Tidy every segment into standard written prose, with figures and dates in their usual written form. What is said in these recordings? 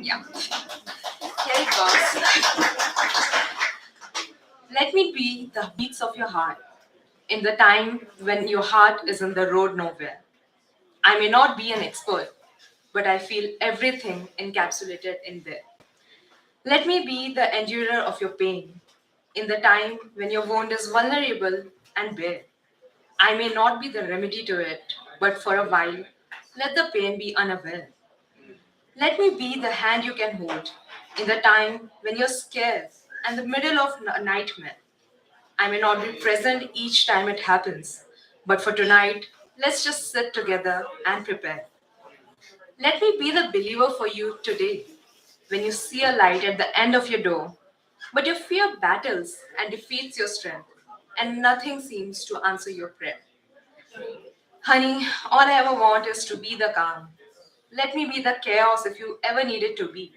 Yeah. Here it goes. Let me be the beats of your heart in the time when your heart is on the road nowhere. I may not be an expert, but I feel everything encapsulated in there. Let me be the endurer of your pain in the time when your wound is vulnerable and bare. I may not be the remedy to it, but for a while, let the pain be unaware. Let me be the hand you can hold in the time when you're scared and the middle of a nightmare. I may not be present each time it happens, but for tonight, let's just sit together and prepare. Let me be the believer for you today when you see a light at the end of your door, but your fear battles and defeats your strength, and nothing seems to answer your prayer. Honey, all I ever want is to be the calm. Let me be the chaos if you ever needed to be.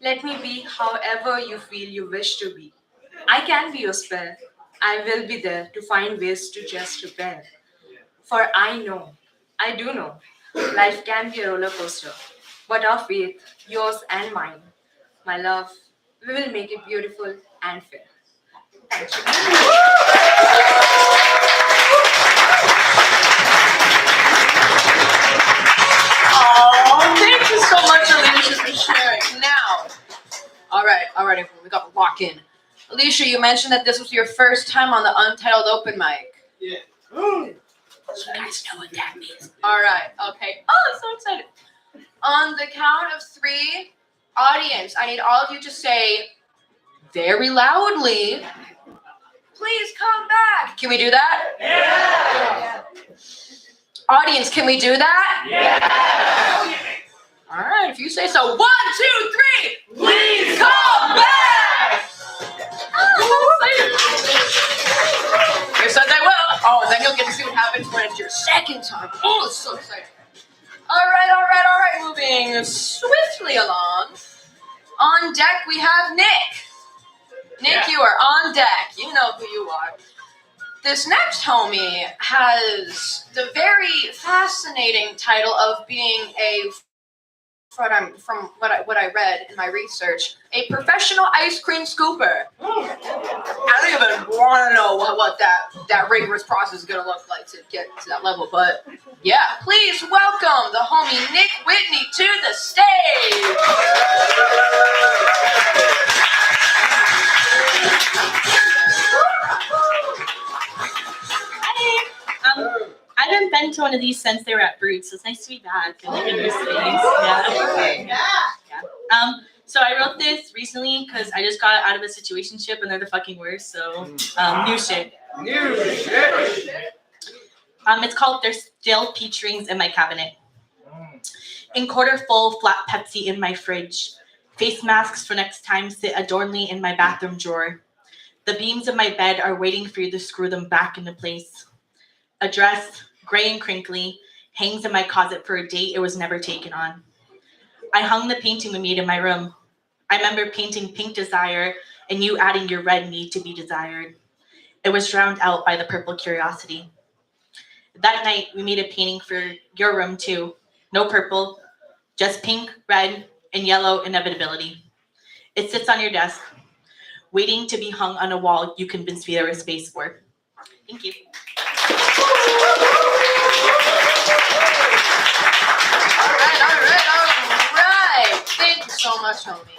Let me be however you feel you wish to be. I can be your spare. I will be there to find ways to just repair. For I know, I do know, life can be a roller coaster. But our faith, yours and mine, my love, we will make it beautiful and fair. Thank you. Oh, thank you so much, Alicia, for sharing. Now, all right, everyone, we got to lock in. Alicia, you mentioned that this was your first time on the Untitled open mic. Yeah. You guys know what that means. All right, okay. Oh, I'm so excited. On the count of three, audience, I need all of you to say very loudly, please come back. Can we do that? Yeah. Audience, can we do that? Yeah. All right, if you say so. 1, 2, 3. Please Come back! You said they will. Oh, and then you'll get to see what happens when it's your second time. Oh, it's so exciting. All right. Moving swiftly along. On deck, we have Nick. Nick, Yeah. you are on deck. You know who you are. This next homie has the very fascinating title of being from what I read in my research, a professional ice cream scooper. I don't even want to know what that rigorous process is going to look like to get to that level, but yeah, please welcome the homie Nick Whitney to the stage. I haven't been to one of these since they were at Brute, so it's nice to be back in a new space. Yeah. So I wrote this recently because I just got out of a situationship and they're the fucking worst. So new shit. It's called "There's Still Peach Rings in My Cabinet." In quarter full, flat Pepsi in my fridge. Face masks for next time sit adornedly in my bathroom drawer. The beams of my bed are waiting for you to screw them back into place. A dress, gray and crinkly, hangs in my closet for a date it was never taken on. I hung the painting we made in my room. I remember painting pink desire and you adding your red need to be desired. It was drowned out by the purple curiosity. That night, we made a painting for your room too. No purple, just pink, red, and yellow inevitability. It sits on your desk, waiting to be hung on a wall you convinced me there was space for. Thank you. All right. Thank you so much, homie.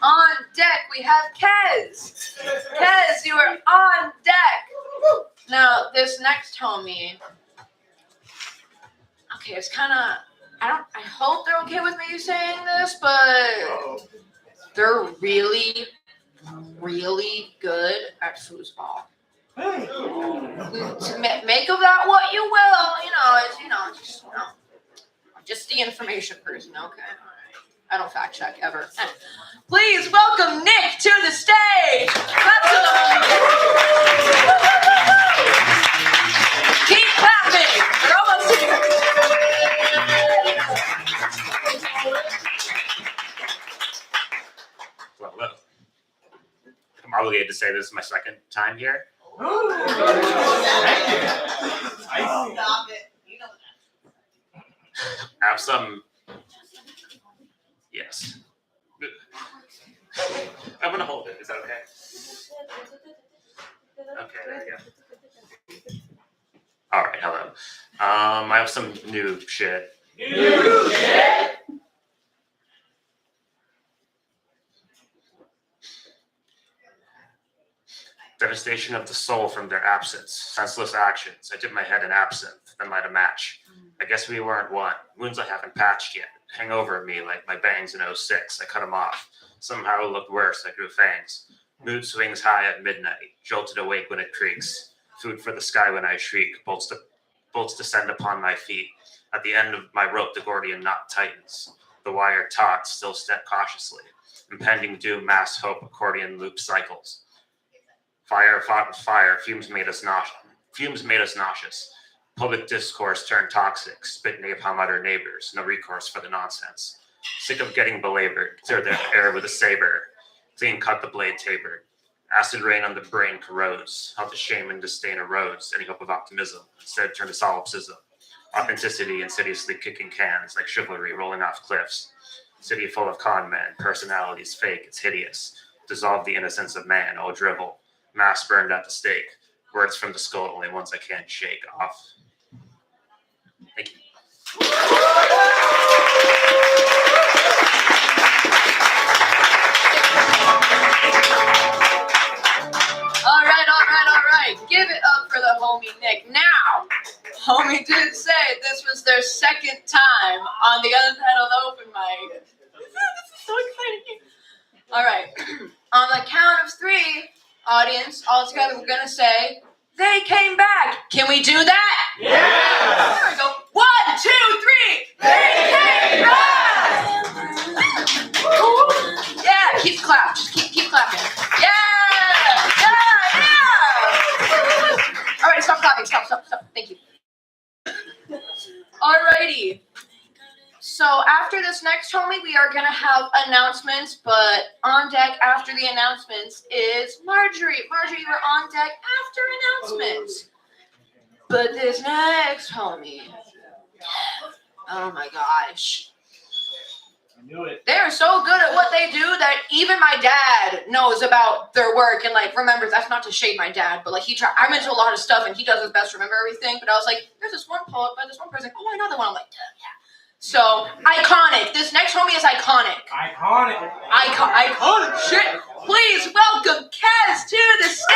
On deck, we have Kez. Kez, you are on deck. Now, this next homie, okay, it's kind of, I hope they're okay with me saying this, but they're really, really good at foosball. To make of that what you will, just the information person, okay? All right. I don't fact check ever. Please welcome Nick to the stage. Clap to the Keep clapping. We're almost here. Well, I'm obligated to say this is my second time here. Stop it. I have some, Yes. I'm gonna hold it. Is that okay? Okay, there you go. All right, hello. I have some new shit. New shit. Devastation of the soul from their absence. Senseless actions. I dipped my head in absinthe, then light a match. I guess we weren't one. Wounds I haven't patched yet. Hang over me like my bangs in 06. I cut them off. Somehow it looked worse. I grew fangs. Mood swings high at midnight. Jolted awake when it creaks. Food for the sky when I shriek. Bolts descend upon my feet. At the end of my rope, the Gordian knot tightens. The wire taut, still step cautiously. Impending doom, mass hope, accordion loop cycles. Fire fought with fire. Fumes made us nauseous. Public discourse turned toxic. Spit napalm at our neighbors. No recourse for the nonsense. Sick of getting belabored. Clear the air with a saber. Clean cut the blade tapered. Acid rain on the brain corrodes. How the shame and disdain erodes any hope of optimism. Instead turned to solipsism. Authenticity insidiously kicking cans like chivalry rolling off cliffs. City full of con men. Personalities fake. It's hideous. Dissolve the innocence of man. Oh drivel. Mass burned at the stake. Words from the skull, only ones I can't shake off. Thank you. All right. Give it up for the homie Nick. Now, homie did say this was their second time on the Untitled open mic. This is so exciting. All right. On the count of three, audience, all together, we're going to say, they came back. Can we do that? Yeah. There we go. 1, 2, 3. They came back. Yeah, keep clapping. Just keep clapping. Yeah. All right, stop clapping. Stop. Thank you. Alrighty. So after this next homie, we are gonna have announcements, but on deck after the announcements is Marjorie. Marjorie, you're on deck after announcements. But this next homie, oh my gosh. I knew it. They're so good at what they do that even my dad knows about their work and like remembers. That's not to shade my dad, but like I'm into a lot of stuff and he does his best to remember everything. But I was like, there's this one poet by this one person. Oh, I know the one. I'm like, yeah. So iconic. This next homie is iconic. Iconic. Iconic shit. Please welcome Kaz to the stage.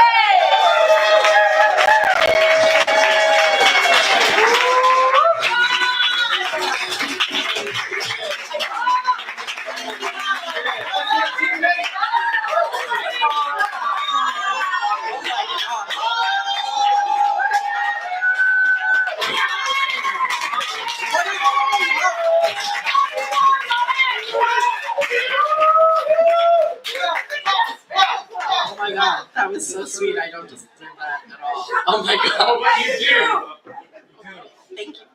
Oh my god, that was so sweet. I don't deserve that at all. Oh my god. Oh, what you do? Thank you.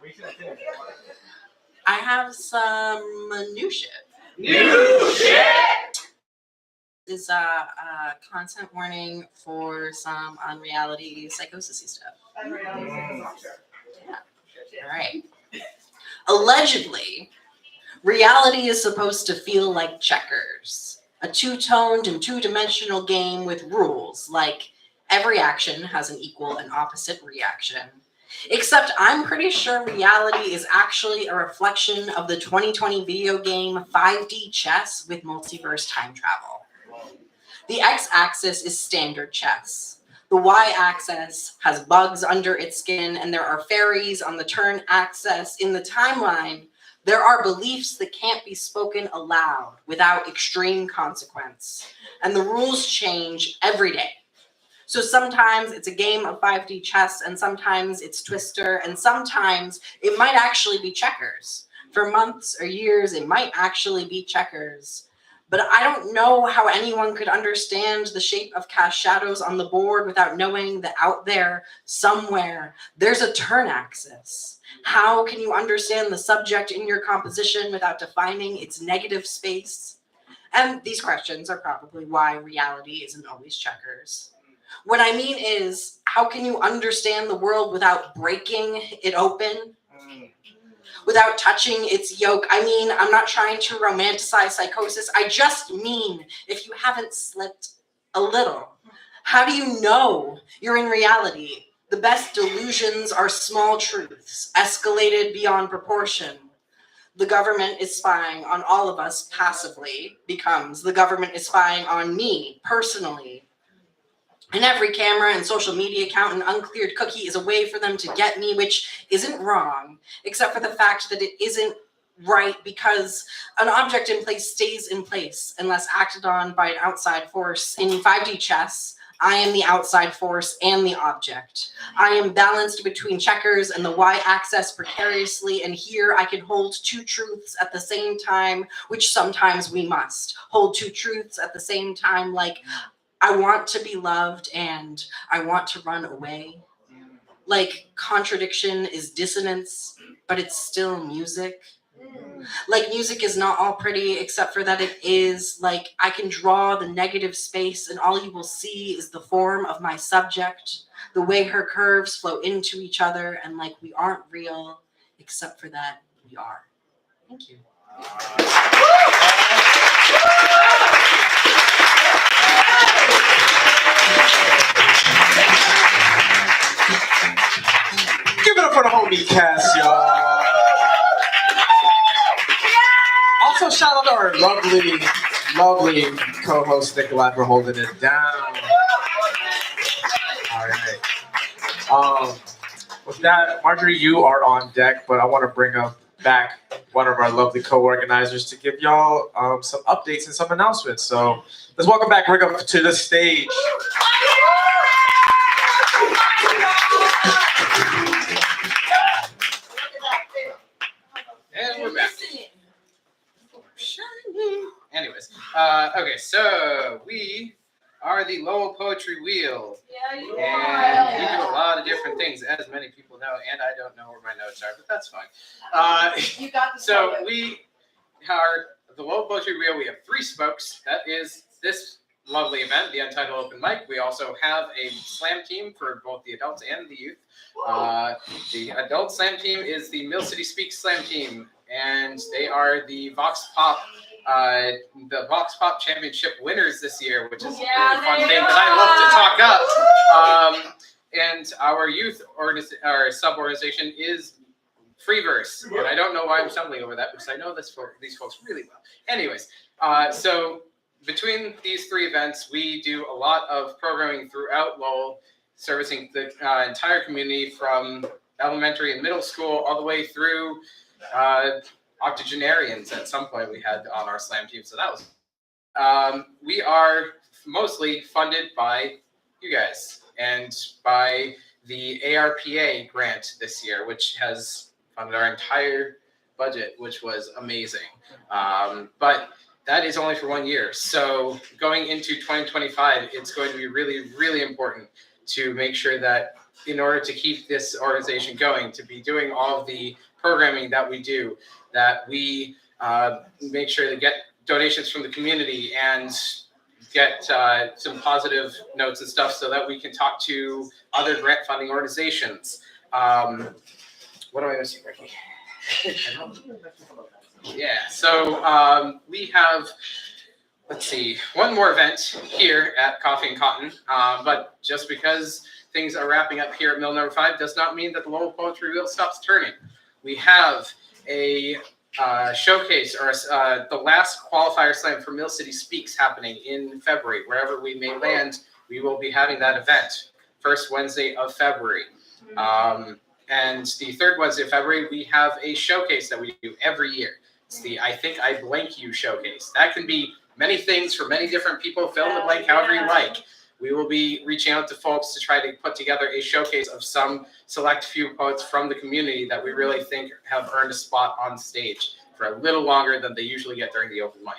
I have some new shit. New shit. This is a content warning for some unreality psychosis stuff. All right. Allegedly, reality is supposed to feel like checkers, a two-toned and two-dimensional game with rules like every action has an equal and opposite reaction. Except I'm pretty sure reality is actually a reflection of the 2020 video game 5D chess with multiverse time travel. The x-axis is standard chess. The y-axis has bugs under its skin, and there are fairies on the turn axis. In the timeline, there are beliefs that can't be spoken aloud without extreme consequence, and the rules change every day. So sometimes it's a game of 5D chess, and sometimes it's Twister, and sometimes it might actually be checkers. For months or years, it might actually be checkers. But I don't know how anyone could understand the shape of cast shadows on the board without knowing that out there, somewhere, there's a turn axis. How can you understand the subject in your composition without defining its negative space? And these questions are probably why reality isn't always checkers. What I mean is, how can you understand the world without breaking it open? without touching its yolk. I mean, I'm not trying to romanticize psychosis. I just mean if you haven't slipped a little, how do you know you're in reality? The best delusions are small truths, escalated beyond proportion. The government is spying on all of us passively becomes the government is spying on me personally. And every camera and social media account and uncleared cookie is a way for them to get me, which isn't wrong, except for the fact that it isn't right because an object in place stays in place unless acted on by an outside force. In 5D chess, I am the outside force and the object. I am balanced between checkers and the y-axis precariously, and here I can hold two truths at the same time, which sometimes we must. Hold two truths at the same time, like I want to be loved and I want to run away. Like contradiction is dissonance, but it's still music. Like music is not all pretty except for that it is. Like I can draw the negative space and all you will see is the form of my subject, the way her curves flow into each other, and like we aren't real except for that we are. Thank you. Give it up for the whole meat cast, y'all. Also, shout out to our lovely co-host Nikolai for holding it down. All right. With that, Marjorie, you are on deck, but I want to bring back one of our lovely co-organizers to give y'all some updates and some announcements. So let's welcome back Rick up to the stage. And we're back. Anyways, okay, so we are the Lowell Poetry Wheel. Yeah, you And we do a lot of different things, as many people know, and I don't know where my notes are, but that's fine. You got this. So we are the Lowell Poetry Wheel. We have 3 spokes. That is this lovely event, the Untitled Open Mic. We also have a slam team for both the adults and the youth. The adult slam team is the Mill City Speaks slam team, and they are the Vox Pop Championship winners this year, which is a really fun thing that I love to talk up. And our youth sub-organization is Freeverse, and I don't know why I'm stumbling over that because I know these folks really well. Anyways, so between these 3 events, we do a lot of programming throughout Lowell, servicing the entire community from elementary and middle school all the way through octogenarians at some point we had on our slam team. So that was, we are mostly funded by you guys and by the ARPA grant this year, which has funded our entire budget, which was amazing. But that is only for 1 year. So going into 2025, it's going to be really, really important to make sure that in order to keep this organization going, to be doing all of the programming that we do, that we make sure to get donations from the community and get some positive notes and stuff so that we can talk to other grant funding organizations. What am I missing, Ricky? Yeah, so we have, let's see, one more event here at Coffee and Cotton, but just because things are wrapping up here at Mill Number 5 does not mean that the Lowell Poetry Wheel stops turning. We have a showcase, or the last qualifier slam for Mill City Speaks happening in February. Wherever we may land, we will be having that event, first Wednesday of February. And the third Wednesday of February, we have a showcase that we do every year. It's the I Think I Blank You showcase. That can be many things for many different people. Fill in the blank however you like. We will be reaching out to folks to try to put together a showcase of some select few poets from the community that we really think have earned a spot on stage for a little longer than they usually get during the open mic.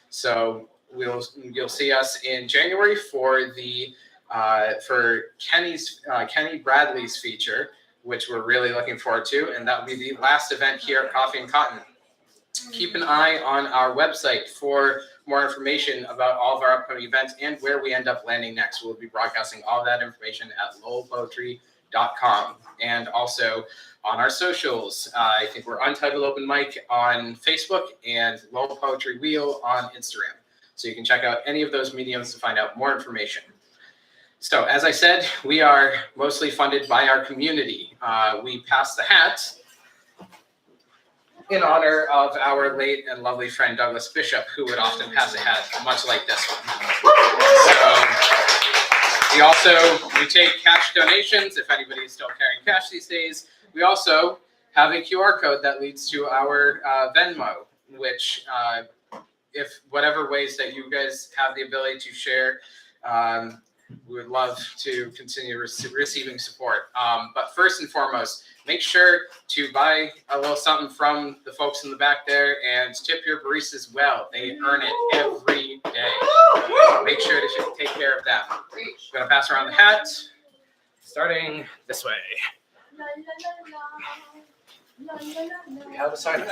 So you'll see us in January for the for Kenny Bradley's feature, which we're really looking forward to, and that will be the last event here at Coffee and Cotton. Keep an eye on our website for more information about all of our upcoming events and where we end up landing next. We'll be broadcasting all of that information at lowellpoetry.com. untitled.com, and also on our socials. I think we're Untitled Open Mic on Facebook and Lowell Poetry Wheel on Instagram. So you can check out any of those mediums to find out more information. So as I said, we are mostly funded by our community. We pass the hat in honor of our late and lovely friend Douglas Bishop, who would often pass a hat much like this one. So we take cash donations if anybody is still carrying cash these days. We also have a QR code that leads to our Venmo, which if whatever ways that you guys have the ability to share, we would love to continue receiving support. But first and foremost, make sure to buy a little something from the folks in the back there and tip your baristas well. They earn it every day. Make sure to take care of them. I'm going to pass around the hat, starting this way. We have a sign.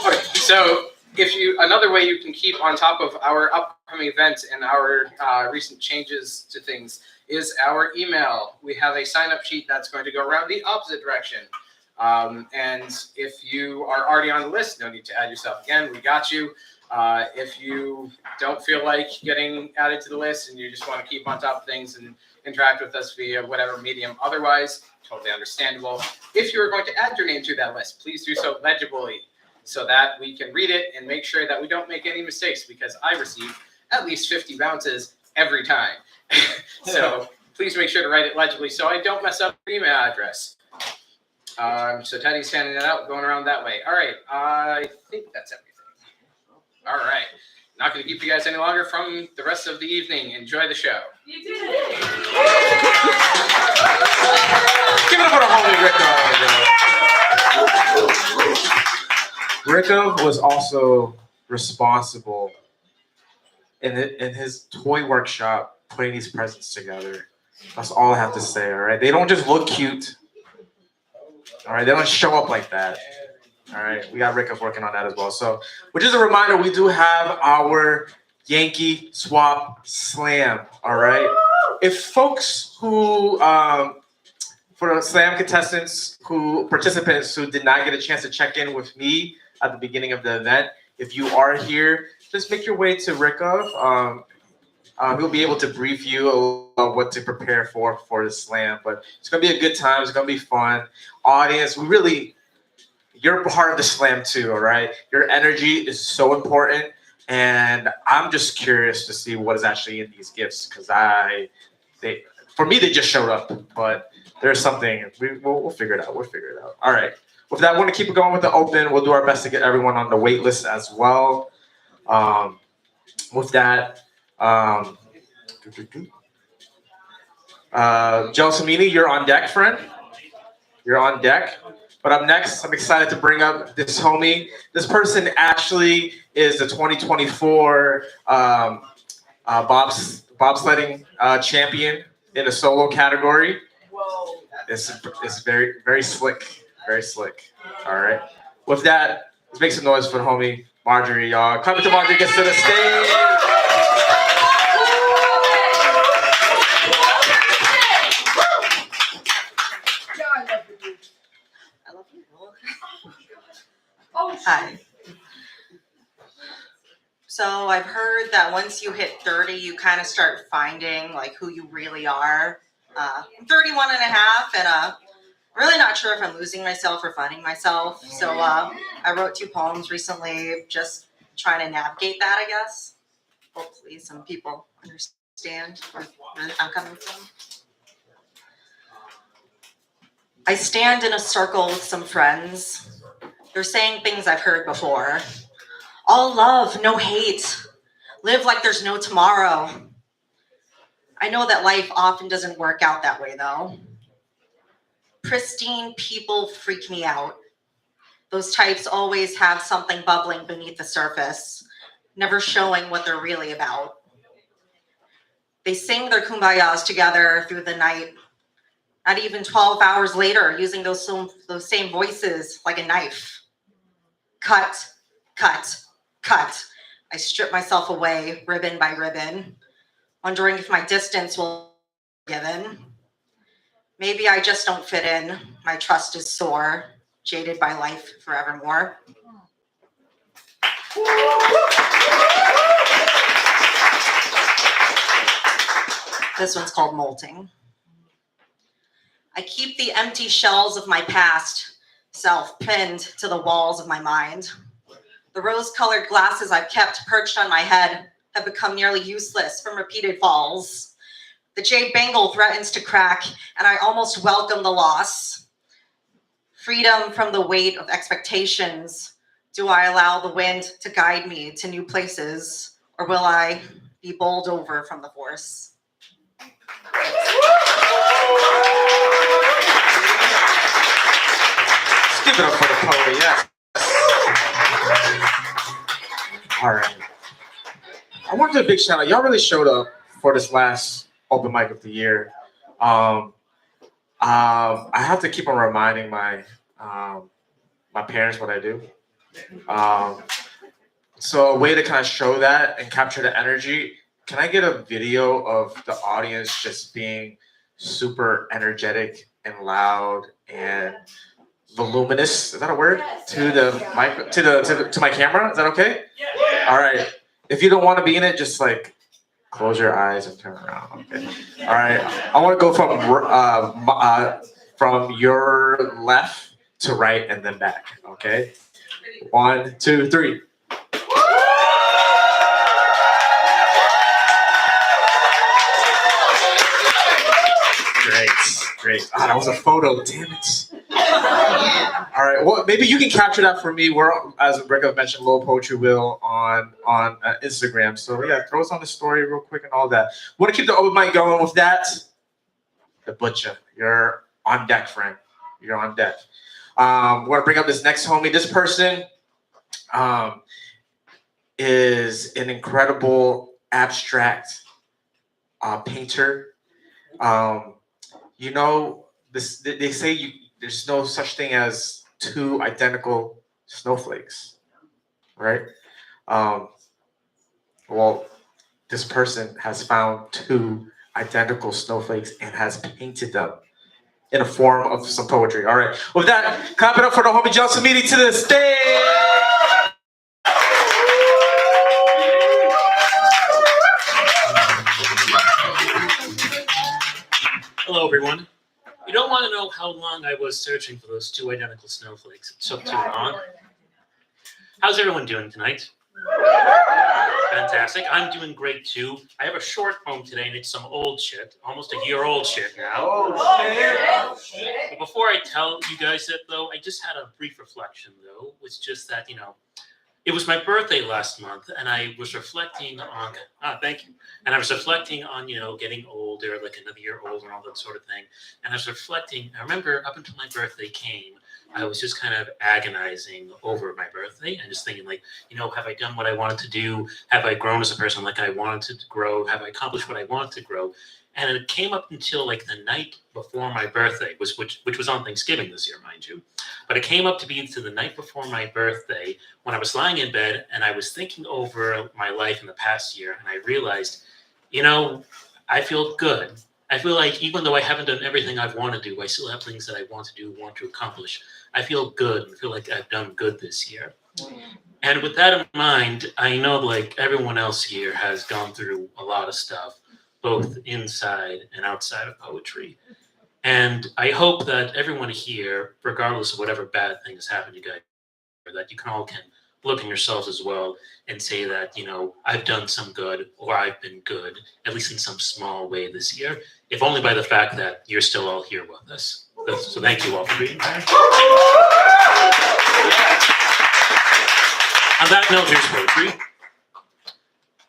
Okay, so another way you can keep on top of our upcoming events and our recent changes to things is our email. We have a sign-up sheet that's going to go around the opposite direction. And if you are already on the list, no need to add yourself again. We got you. If you don't feel like getting added to the list and you just want to keep on top of things and interact with us via whatever medium otherwise, totally understandable. If you are going to add your name to that list, please do so legibly so that we can read it and make sure that we don't make any mistakes, because I receive at least 50 bounces every time. So please make sure to write it legibly so I don't mess up your email address. So Teddy's handing it out, going around that way. All right, I think that's everything. All right, not going to keep you guys any longer from the rest of the evening. Enjoy the show. You did it. Give it up for the homie Rico. Rico was also responsible in his toy workshop putting these presents together. That's all I have to say, all right? They don't just look cute. All right, they don't show up like that. All right, we got Rico working on that as well. So, which is a reminder, we do have our Yankee Swap Slam, all right? If folks who, for the Slam participants who did not get a chance to check in with me at the beginning of the event, if you are here, just make your way to Rico. He'll be able to brief you on what to prepare for the Slam. But it's going to be a good time. It's going to be fun. Audience, you're part of the Slam too, all right? Your energy is so important. And I'm just curious to see what is actually in these gifts, because for me, they just showed up. But there's something. We'll figure it out. We'll figure it out. All right. With that, I want to keep it going with the open. We'll do our best to get everyone on the wait list as well. With that, Gelsomini, you're on deck, friend. You're on deck. But up next, I'm excited to bring up this homie. This person actually is the 2024 bobsledding champion in the solo category. Whoa. It's very, very slick. Very slick. All right. With that, let's make some noise for the homie Marjorie, y'all. Coming to Marjorie gets to the stage. I love you. Oh, Hi. So I've heard that once you hit 30, you kind of start finding like who you really are. I'm 31 and a half, and really not sure if I'm losing myself or finding myself. So I wrote 2 poems recently, just trying to navigate that, I guess. Hopefully some people understand where I'm coming from. I stand in a circle with some friends. They're saying things I've heard before. All love, no hate. Live like there's no tomorrow. I know that life often doesn't work out that way, though. Pristine people freak me out. Those types always have something bubbling beneath the surface, never showing what they're really about. They sing their kumbayas together through the night, not even 12 hours later, using those same voices like a knife. Cut, cut, cut. I strip myself away, ribbon by ribbon, wondering if my distance will given. Maybe I just don't fit in. My trust is sore, jaded by life forevermore. This one's called Molting. I keep the empty shells of my past self pinned to the walls of my mind. The rose-colored glasses I've kept perched on my head have become nearly useless from repeated falls. The jade bangle threatens to crack, and I almost welcome the loss. Freedom from the weight of expectations. Do I allow the wind to guide me to new places, or will I be bowled over from the force? Let's give it up for the poet, yes. All right. I want to do a big shout out. Y'all really showed up for this last open mic of the year. I have to keep on reminding my parents what I do. So a way to kind of show that and capture the energy. Can I get a video of the audience just being super energetic and loud and voluminous? Is that a word? To the mic, to my camera? Is that okay? All right. If you don't want to be in it, just like close your eyes and turn around. Okay. All right. I want to go from your left to right and then back. Okay. 1, 2, 3. Great. Ah, that was a photo. Damn it. All right. Well, maybe you can capture that for me. We're, as Rebecca mentioned, Low Poetry Will on Instagram. So yeah, throw us on the story real quick and all that. Want to keep the open mic going with that? The Butcher, you're on deck, friend. You're on deck. We're gonna bring up this next homie. This person is an incredible abstract painter. You know, this they say there's no such thing as two identical snowflakes, right? Well, this person has found two identical snowflakes and has painted them in a form of some poetry. All right. With that, clap it up for the homie Johnson Meaty to the stage. Hello, everyone. You don't want to know how long I was searching for those two identical snowflakes. It took too long. How's everyone doing tonight? Fantastic. I'm doing great too. I have a short poem today, and it's some old shit, almost a year-old shit now. But before I tell you guys it, though, I just had a brief reflection, though. It's just that, it was my birthday last month, and I was reflecting on, thank you. And I was reflecting on, getting older, like another year older and all that sort of thing. And I was reflecting, I remember up until my birthday came, I was just kind of agonizing over my birthday and just thinking like, have I done what I wanted to do? Have I grown as a person like I wanted to grow? Have I accomplished what I wanted to grow? And it came up until like the night before my birthday, which was on Thanksgiving this year, mind you. But it came up to be to the night before my birthday when I was lying in bed and I was thinking over my life in the past year, and I realized, I feel good. I feel like even though I haven't done everything I've wanted to do, I still have things that I want to do, want to accomplish. I feel good. I feel like I've done good this year. And with that in mind, I know like everyone else here has gone through a lot of stuff, both inside and outside of poetry. And I hope that everyone here, regardless of whatever bad thing has happened to you guys, that you can look in yourselves as well and say that, I've done some good or I've been good, at least in some small way this year, if only by the fact that you're still all here with us. So thank you all for being here. On that note, here's poetry.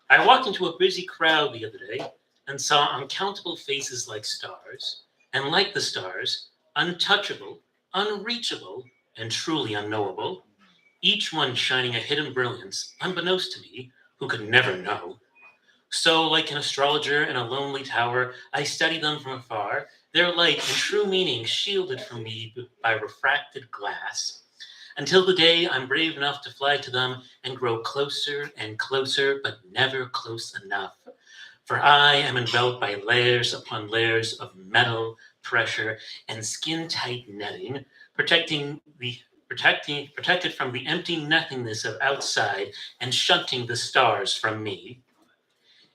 I walked into a busy crowd the other day and saw uncountable faces like stars, and like the stars, untouchable, unreachable, and truly unknowable, each one shining a hidden brilliance, unbeknownst to me, who could never know. So, like an astrologer in a lonely tower, I study them from afar, their light and true meaning shielded from me by refracted glass, until the day I'm brave enough to fly to them and grow closer and closer, but never close enough. For I am enveloped by layers upon layers of metal, pressure, and skin-tight netting, protected from the empty nothingness of outside and shunting the stars from me.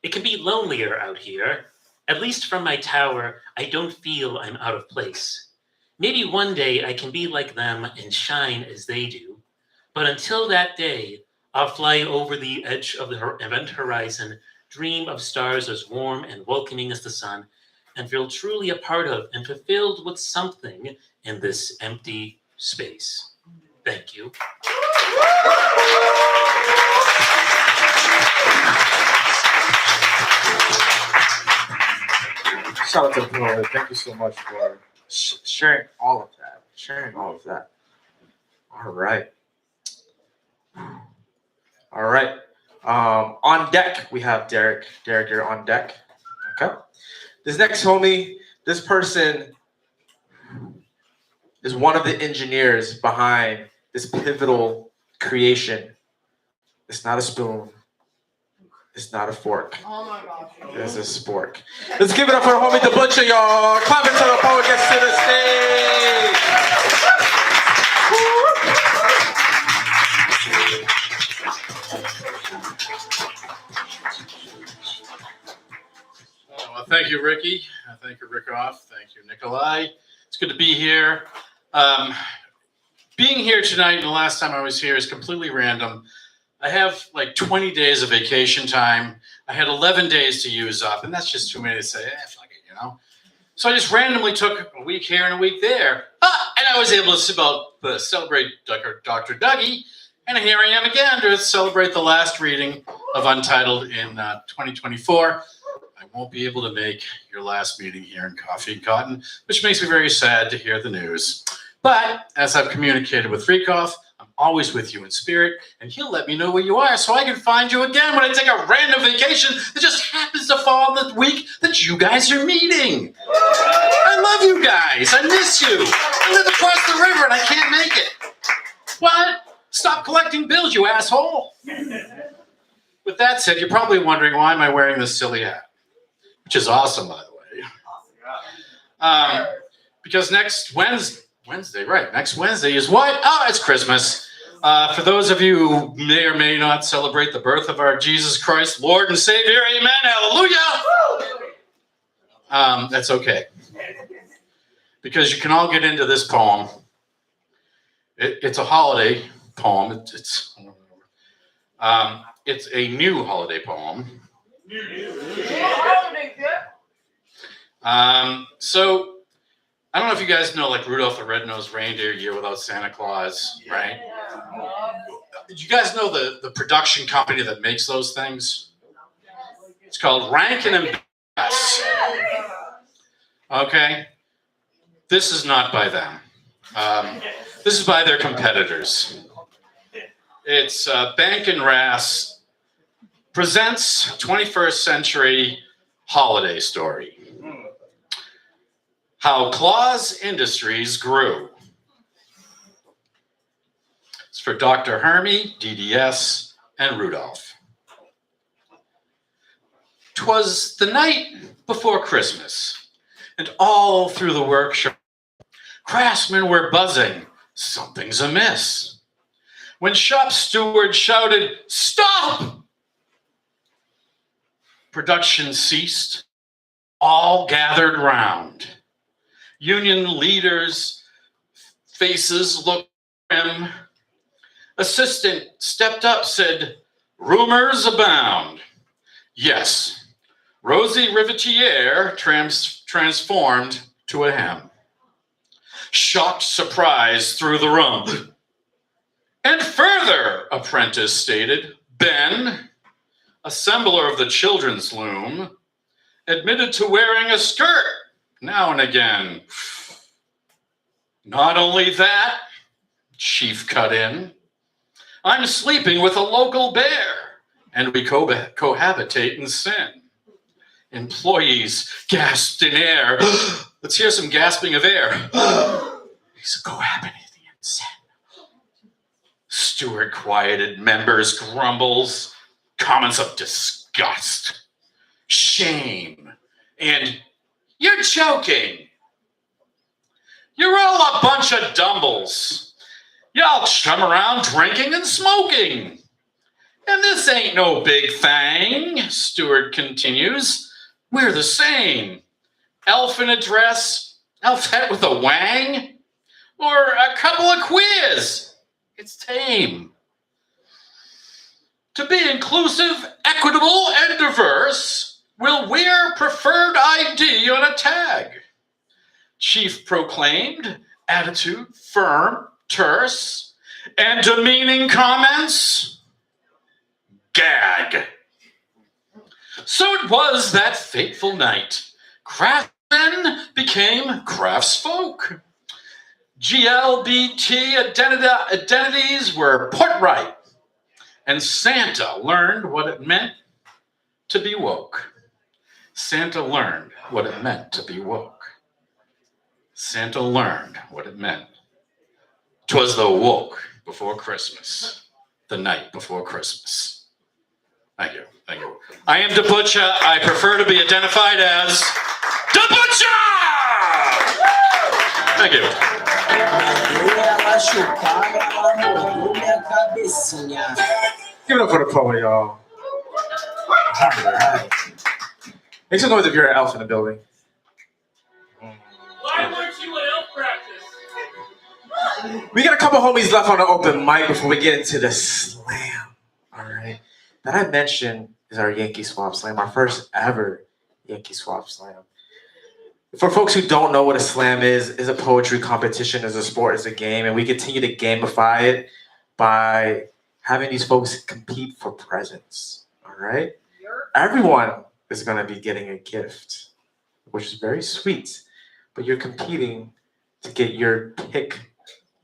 It can be lonelier out here. At least from my tower, I don't feel I'm out of place. Maybe one day I can be like them and shine as they do. But until that day, I'll fly over the edge of the event horizon, dream of stars as warm and welcoming as the sun, and feel truly a part of and fulfilled with something in this empty space. Thank you. Shout out to Florida. Thank you so much for sharing all of that. Sharing all of that. All right. All right. On deck, we have Derek. Derek, you're on deck. Okay. This next homie, this person is one of the engineers behind this pivotal creation. It's not a spoon. It's not a fork. Oh my gosh. It's a spork. Let's give it up for homie the butcher, y'all. Clap until the poet gets to the stage. Well, thank you, Ricky. Thank you, Rickoff. Thank you, Nikolai. It's good to be here. Being here tonight and the last time I was here is completely random. I have like 20 days of vacation time. I had 11 days to use up, and that's just too many to say, fuck it, you know? So I just randomly took a week here and a week there. And I was able to celebrate Dr. Dougie, and here I am again to celebrate the last reading of Untitled in 2024. I won't be able to make your last meeting here in Coffee and Cotton, which makes me very sad to hear the news. But as I've communicated with Rikoff, I'm always with you in spirit, and he'll let me know where you are so I can find you again when I take a random vacation that just happens to fall on the week that you guys are meeting. I love you guys. I miss you. I live across the river and I can't make it. What? Stop collecting bills, you asshole. With that said, you're probably wondering, why am I wearing this silly hat? Which is awesome, by the way. Because next Wednesday is what? Oh, it's Christmas. For those of you who may or may not celebrate the birth of our Jesus Christ, Lord and Savior, amen, hallelujah. That's okay. Because you can all get into this poem. It's a holiday poem. It's a new holiday poem. So I don't know if you guys know, like Rudolph the Red-Nosed Reindeer, Year Without Santa Claus, right? Did you guys know the production company that makes those things? It's called Rankin and Bass. Okay? This is not by them. This is by their competitors. It's Bank and Rass presents 21st Century Holiday Story. How Claus Industries Grew. It's for Dr. Hermie, DDS, and Rudolph. 'Twas the night before Christmas, and all through the workshop, craftsmen were buzzing, something's amiss. When shop steward shouted, "Stop!" Production ceased, all gathered round. Union leaders' faces looked grim. Assistant stepped up, said, "Rumors abound." Yes, Rosie Rivetiere transformed to a hem. Shocked surprise through the room. And further, apprentice stated, Ben, assembler of the children's loom, admitted to wearing a skirt now and again. Not only that, Chief cut in, I'm sleeping with a local bear, and we cohabitate in sin. Employees gasped in air. Let's hear some gasping of air. He's cohabitating in sin. Steward quieted members' grumbles, comments of disgust. shame, and you're joking. You're all a bunch of dumbles. Y'all chum around drinking and smoking. And this ain't no big thing, Stewart continues. We're the same. Elf in a dress, elfette with a wang, or a couple of queers. It's tame. To be inclusive, equitable, and diverse, we'll wear preferred ID on a tag. Chief proclaimed, attitude firm, terse, and demeaning comments, gag. So it was that fateful night. Craftsmen became craftsfolk. GLBT identities were put right. And Santa learned what it meant to be woke. Santa learned what it meant to be woke. Santa learned what it meant. 'Twas the woke before Christmas, the night before Christmas. Thank you. Thank you. I am the Butcher. I prefer to be identified as the Butcher! Thank you. Ela chupava, ela mordeu minha cabecinha. Give it up for the poet, y'all. All right. Make some noise if you're an elf in the building. Why weren't you at elf practice? We got a couple homies left on the open mic before we get into the slam. All right. That I mentioned is our Yankee Swap Slam, our first ever Yankee Swap Slam. For folks who don't know what a slam is a poetry competition, is a sport, is a game, and we continue to gamify it by having these folks compete for presents. All right? Everyone is going to be getting a gift, which is very sweet, but you're competing to get your pick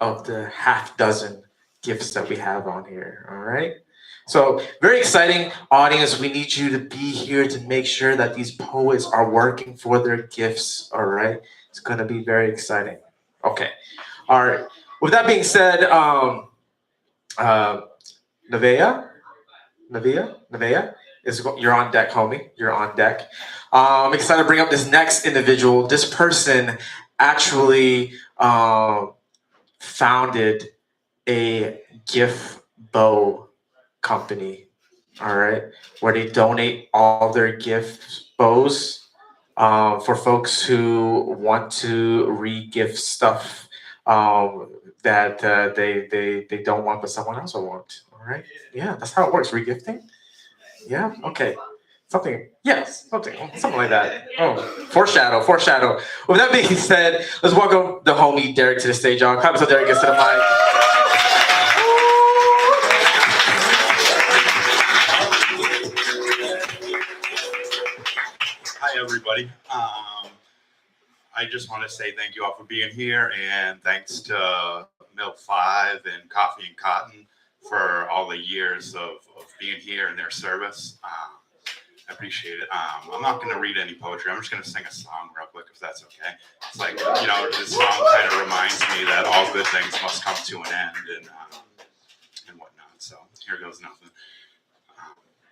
of the half dozen gifts that we have on here. All right? So, very exciting, audience. We need you to be here to make sure that these poets are working for their gifts. All right, it's going to be very exciting. Okay, all right. With that being said, Nevaeh, you're on deck, homie. You're on deck. I'm excited to bring up this next individual. This person actually founded a gift bow company, all right, where they donate all their gift bows for folks who want to re-gift stuff that they don't want but someone else will want. All right, yeah, that's how it works. Regifting, yeah, okay, something like that. Oh, foreshadow. With that being said, let's welcome the homie Derek to the stage, y'all. Clap so Derek gets to the mic. Hi, everybody. I just want to say thank you all for being here, and thanks to Milk 5 and Coffee and Cotton for all the years of being here in their service. I appreciate it. I'm not going to read any poetry. I'm just going to sing a song real quick, if that's okay. It's like, this song kind of reminds me that all good things must come to an end and whatnot. So here goes nothing.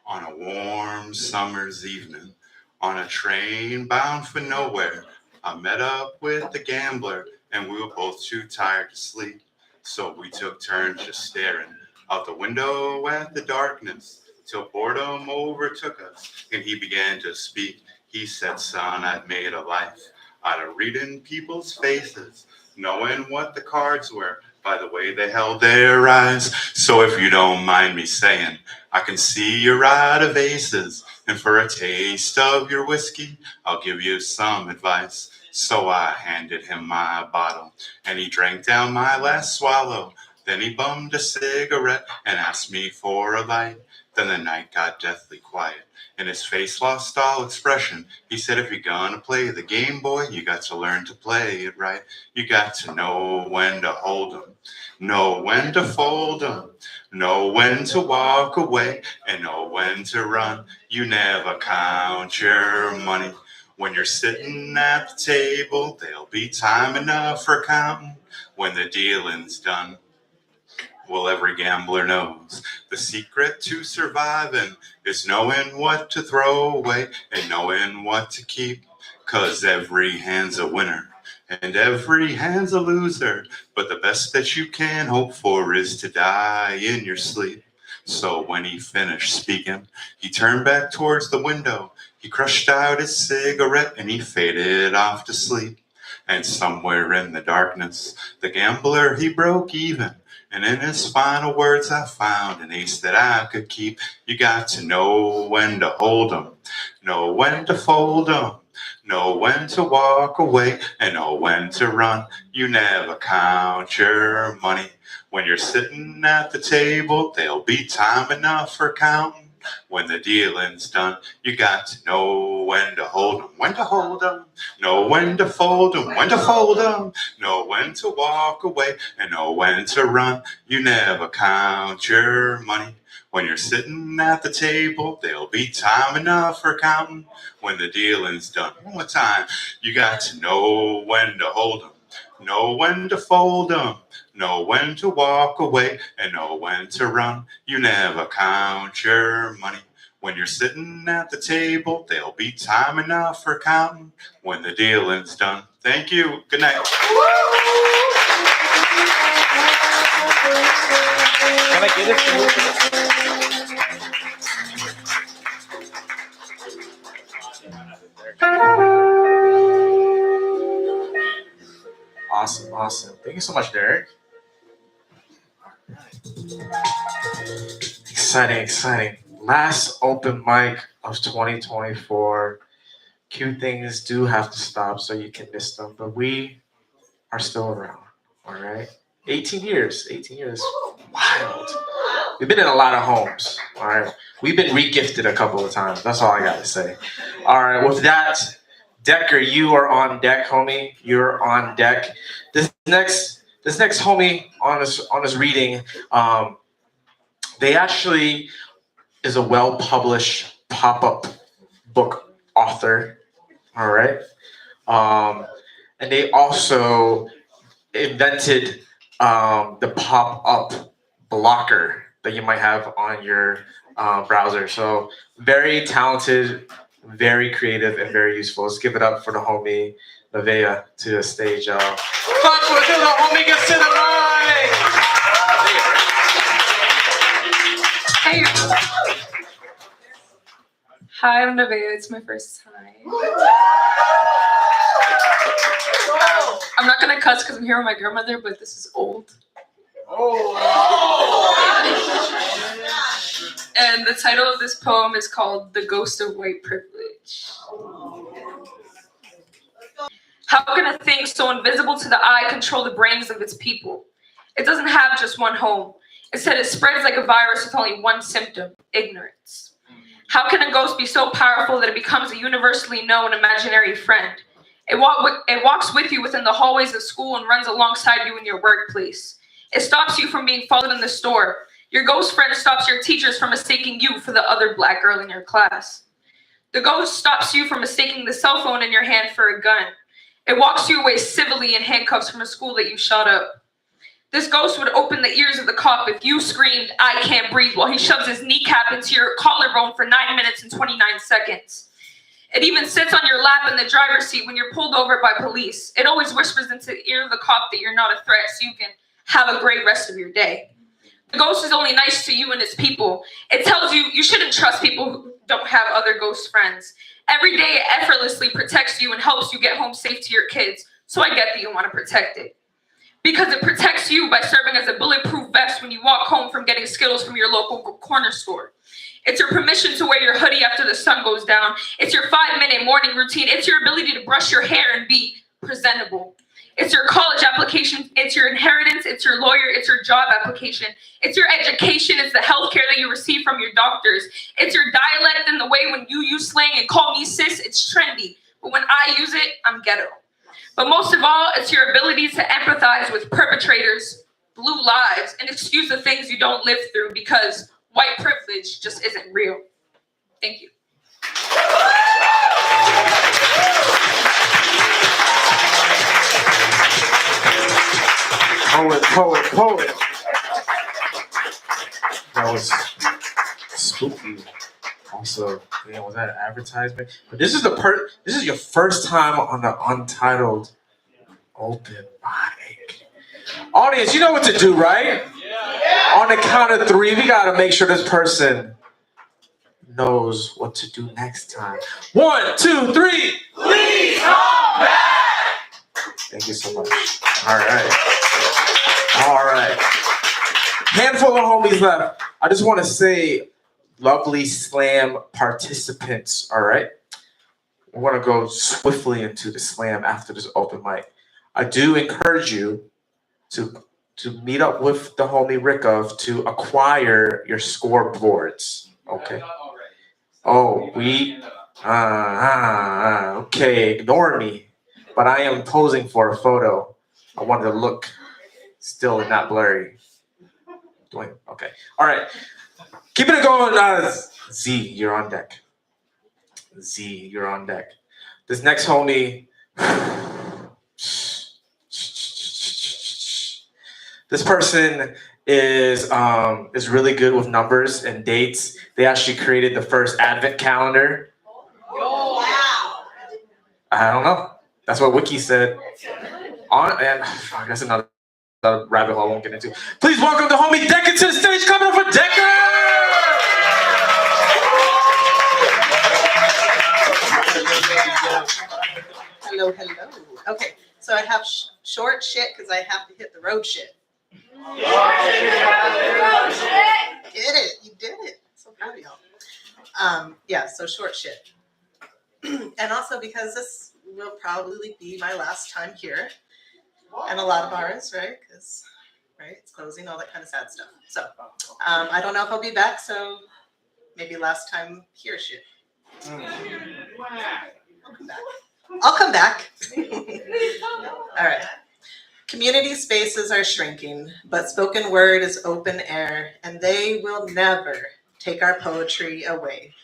On a warm summer's evening, on a train bound for nowhere, I met up with a gambler, and we were both too tired to sleep. So we took turns just staring out the window at the darkness till boredom overtook us, and he began to speak. He said, son, I've made a life out of reading people's faces, knowing what the cards were by the way they held their eyes. So if you don't mind me saying, I can see you're out of aces, and for a taste of your whiskey, I'll give you some advice. So I handed him my bottle, and he drank down my last swallow. Then he bummed a cigarette and asked me for a light. Then the night got deathly quiet, and his face lost all expression. He said, if you're gonna play the game, boy, you got to learn to play it right. You got to know when to hold 'em, know when to fold 'em, know when to walk away, and know when to run. You never count your money. When you're sitting at the table, there'll be time enough for counting when the dealing's done. Well, every gambler knows the secret to surviving is knowing what to throw away and knowing what to keep. 'Cause every hand's a winner and every hand's a loser. But the best that you can hope for is to die in your sleep. So when he finished speaking, he turned back towards the window. He crushed out his cigarette and he faded off to sleep. And somewhere in the darkness, the gambler, he broke even. And in his final words, I found an ace that I could keep. You got to know when to hold 'em, know when to fold 'em, know when to walk away, and know when to run. You never count your money. When you're sitting at the table, there'll be time enough for counting. When the dealing's done, you got to know when to hold 'em, when to hold 'em, know when to fold 'em, when to fold 'em, know when to walk away, and know when to run. You never count your money. When you're sitting at the table, there'll be time enough for counting. When the dealing's done, one more time, you got to know when to hold 'em, know when to fold 'em, know when to walk away, and know when to run. You never count your money. When you're sitting at the table, there'll be time enough for counting. When the dealing's done. Thank you. Good night. Can I get it for you? Awesome, awesome. Thank you so much, Derek. Exciting, exciting. Last open mic of 2024. Cute things do have to stop so you can miss them, but we are still around, all right? 18 years, 18 years, wild. We've been in a lot of homes, all right? We've been regifted a couple of times. That's all I got to say. All right, with that, Decker, you are on deck, homie. You're on deck. This next homie on this reading, they actually is a well-published pop-up book author, all right? And they also invented the pop-up blocker that you might have on your browser. So very talented, very creative, and very useful. Let's give it up for the homie Nevaeh to the stage, y'all. Clap for until the homie gets to the mic! Hey. Hi, I'm Nevaeh. It's my first time. I'm not gonna cuss because I'm here with my grandmother, but this is old. And the title of this poem is called "The Ghost of White Privilege." How can a thing so invisible to the eye control the brains of its people? It doesn't have just one home. Instead, it spreads like a virus with only one symptom: ignorance. How can a ghost be so powerful that it becomes a universally known imaginary friend? It walks with you within the hallways of school and runs alongside you in your workplace. It stops you from being followed in the store. Your ghost friend stops your teachers from mistaking you for the other black girl in your class. The ghost stops you from mistaking the cell phone in your hand for a gun. It walks you away civilly in handcuffs from a school that you shot up. This ghost would open the ears of the cop if you screamed, "I can't breathe," while he shoves his kneecap into your collarbone for 9 minutes and 29 seconds. It even sits on your lap in the driver's seat when you're pulled over by police. It always whispers into the ear of the cop that you're not a threat, so you can have a great rest of your day. The ghost is only nice to you and its people. It tells you you shouldn't trust people who don't have other ghost friends. Every day it effortlessly protects you and helps you get home safe to your kids, so I get that you want to protect it. Because it protects you by serving as a bulletproof vest when you walk home from getting Skittles from your local corner store. It's your permission to wear your hoodie after the sun goes down. It's your 5-minute morning routine. It's your ability to brush your hair and be presentable. It's your college application. It's your inheritance. It's your lawyer. It's your job application. It's your education. It's the healthcare that you receive from your doctors. It's your dialect and the way when you use slang and call me sis, it's trendy. But when I use it, I'm ghetto. But most of all, it's your ability to empathize with perpetrators, blue lives, and excuse the things you don't live through because white privilege just isn't real. Thank you. Poet, poet, poet. That was spooky. Also, yeah, was that an advertisement? But this is this is your first time on the Untitled open mic. Audience, you know what to do, right? On the count of 3, we gotta make sure this person knows what to do next time. 1, 2, 3. Please come back. Thank you so much. All right. Handful of homies left. I just want to say, lovely slam participants. All right. We want to go swiftly into the slam after this open mic. I do encourage you to meet up with the homie Rickov to acquire your scoreboards. Okay. Oh, okay, ignore me. But I am posing for a photo. I wanted to look still and not blurry. Okay. All right. Keeping it going. Z, you're on deck. Z, you're on deck. This next homie. This person is really good with numbers and dates. They actually created the first advent calendar. Wow. I don't know. That's what Wiki said. That's another rabbit hole I won't get into. Please welcome the homie Decker to the stage. Coming up for Decker. Hello. Okay, so I have short shit because I have to hit the road shit. You did it. So proud of y'all. Yeah, so short shit. And also because this will probably be my last time here. And a lot of ours, right? Because, it's closing, all that kind of sad stuff. So, I don't know if I'll be back, so maybe last time here shit. I'll come back. All right. Community spaces are shrinking, but spoken word is open air, and they will never take our poetry away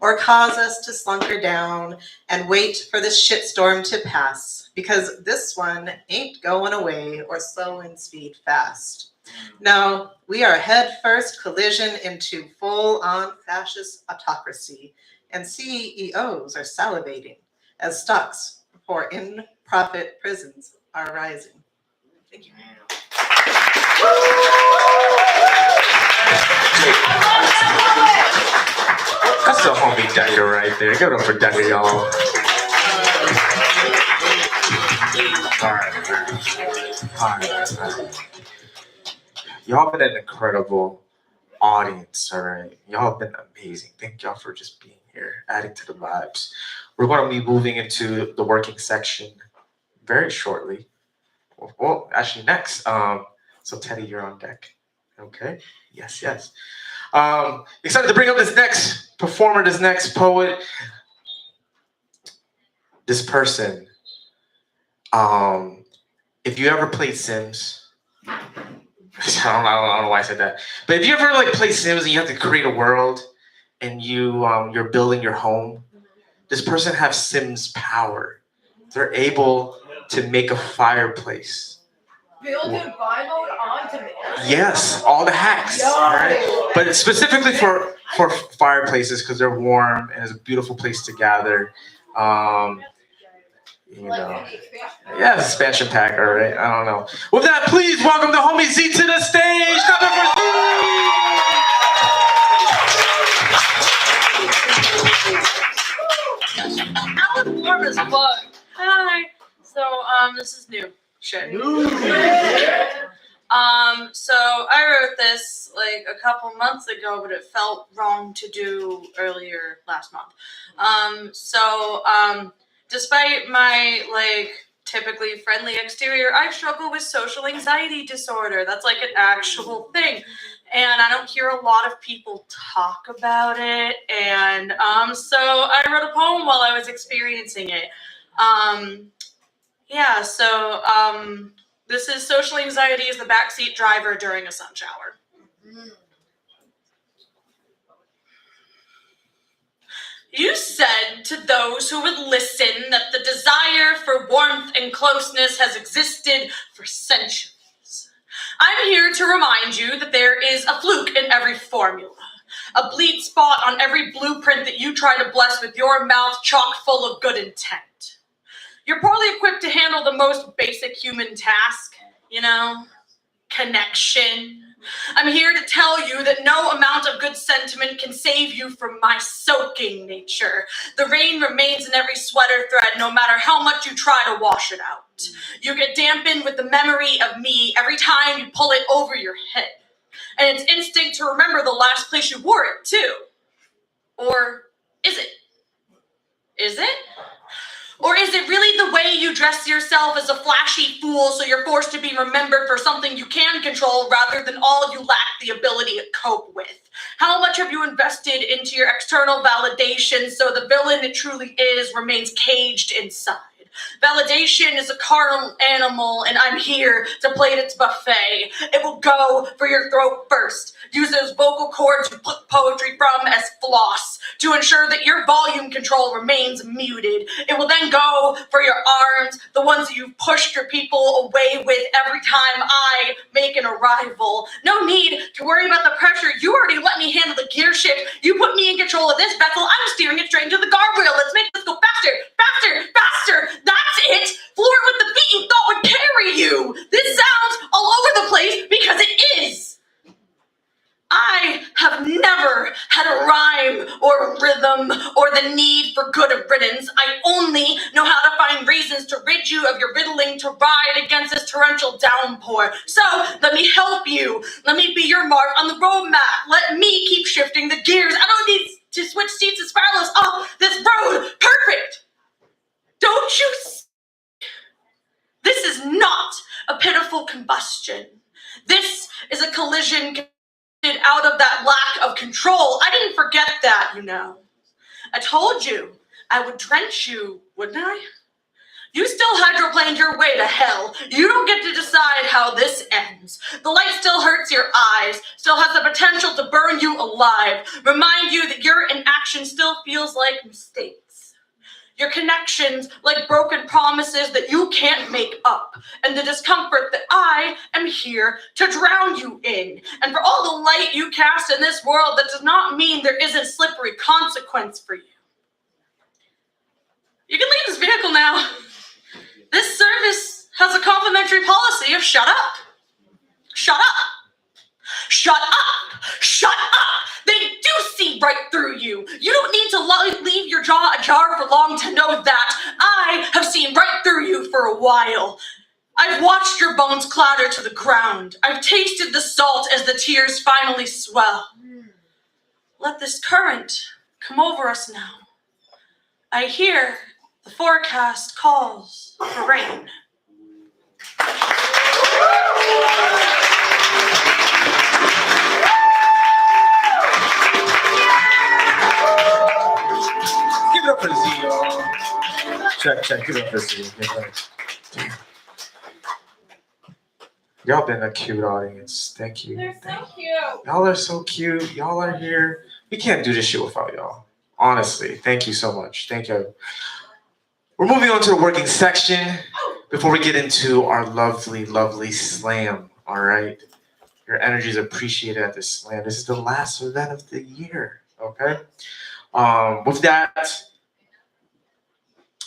or cause us to slunker down and wait for this shitstorm to pass, because this one ain't going away or slowing speed fast. No, we are head-first collision into full-on fascist autocracy, and CEOs are salivating as stocks for in-profit prisons are rising. Thank you. That's the homie Decker right there. Give it up for Decker, y'all. All right. Y'all been an incredible audience, all right? Y'all have been amazing. Thank y'all for just being here, adding to the vibes. We're going to be moving into the working section very shortly. Well, actually next. So Teddy, you're on deck. Okay? Yes. Excited to bring up this next performer, this next poet. This person. If you ever played Sims, I don't know why I said that. But if you ever play Sims and you have to create a world and you're building your home, this person has Sims power. They're able to make a fireplace. Building vinyl on demand. Yes, all the hacks, right? But specifically for fireplaces because they're warm and it's a beautiful place to gather. Yeah, it's expansion pack, all right? I don't know. With that, please welcome the homie Z to the stage. That was warm as fuck. Hi. So, this is new shit. So I wrote this a couple months ago, but it felt wrong to do earlier last month. Despite my typically friendly exterior, I struggle with social anxiety disorder. That's an actual thing. And I don't hear a lot of people talk about it. And so I wrote a poem while I was experiencing it. This is social anxiety as the backseat driver during a sun shower. You said to those who would listen that the desire for warmth and closeness has existed for centuries. I'm here to remind you that there is a fluke in every formula, a bleed spot on every blueprint that you try to bless with your mouth chock full of good intent. You're poorly equipped to handle the most basic human task, connection. I'm here to tell you that no amount of good sentiment can save you from my soaking nature. The rain remains in every sweater thread, no matter how much you try to wash it out. You get dampened with the memory of me every time you pull it over your head. And it's instinct to remember the last place you wore it, too. Or is it? Is it? Or is it really the way you dress yourself as a flashy fool so you're forced to be remembered for something you can control rather than all you lack the ability to cope with? How much have you invested into your external validation so the villain it truly is remains caged inside? Validation is a carnal animal, and I'm here to plate its buffet. It will go for your throat first. Use those vocal cords you pluck poetry from as floss to ensure that your volume control remains muted. It will then go for your arms, the ones that you've pushed your people away with every time I make an arrival. No need to worry about the pressure. You already let me handle the gear shift. You put me in control of this vessel. I'm steering it straight into the guardrail. Let's make this go faster, faster, faster. That's it. Floor it with the feet you thought would carry you. This sounds all over the place because it is. I have never had a rhyme or a rhythm or the need for good riddance. I only know how to find reasons to rid you of your riddling to ride against this torrential downpour. So let me help you. Let me be your mark on the roadmap. Let me keep shifting the gears. I don't need to switch seats as Sparrow's off this road. Perfect. Don't you see? This is not a pitiful combustion. This is a collision out of that lack of control. I didn't forget that, I told you I would drench you, wouldn't I? You still hydroplaned your way to hell. You don't get to decide how this ends. The light still hurts your eyes, still has the potential to burn you alive, remind you that your inaction still feels like mistakes. Your connections like broken promises that you can't make up, and the discomfort that I am here to drown you in. And for all the light you cast in this world, that does not mean there isn't slippery consequence for you. You can leave this vehicle now. This service has a complimentary policy of shut up. Shut up. Shut up! Shut up! They do see right through you. You don't need to leave your jaw ajar for long to know that. I have seen right through you for a while. I've watched your bones clatter to the ground. I've tasted the salt as the tears finally swell. Let this current come over us now. I hear the forecast calls for rain. Give it up for Z, y'all. Check. Give it up for Z. Y'all been a cute audience. Thank you. They're so cute. Y'all are so cute. Y'all are here. We can't do this shit without y'all. Honestly, thank you so much. Thank you. We're moving on to the working section before we get into our lovely, lovely slam. All right. Your energy is appreciated at this slam. This is the last event of the year. Okay. With that,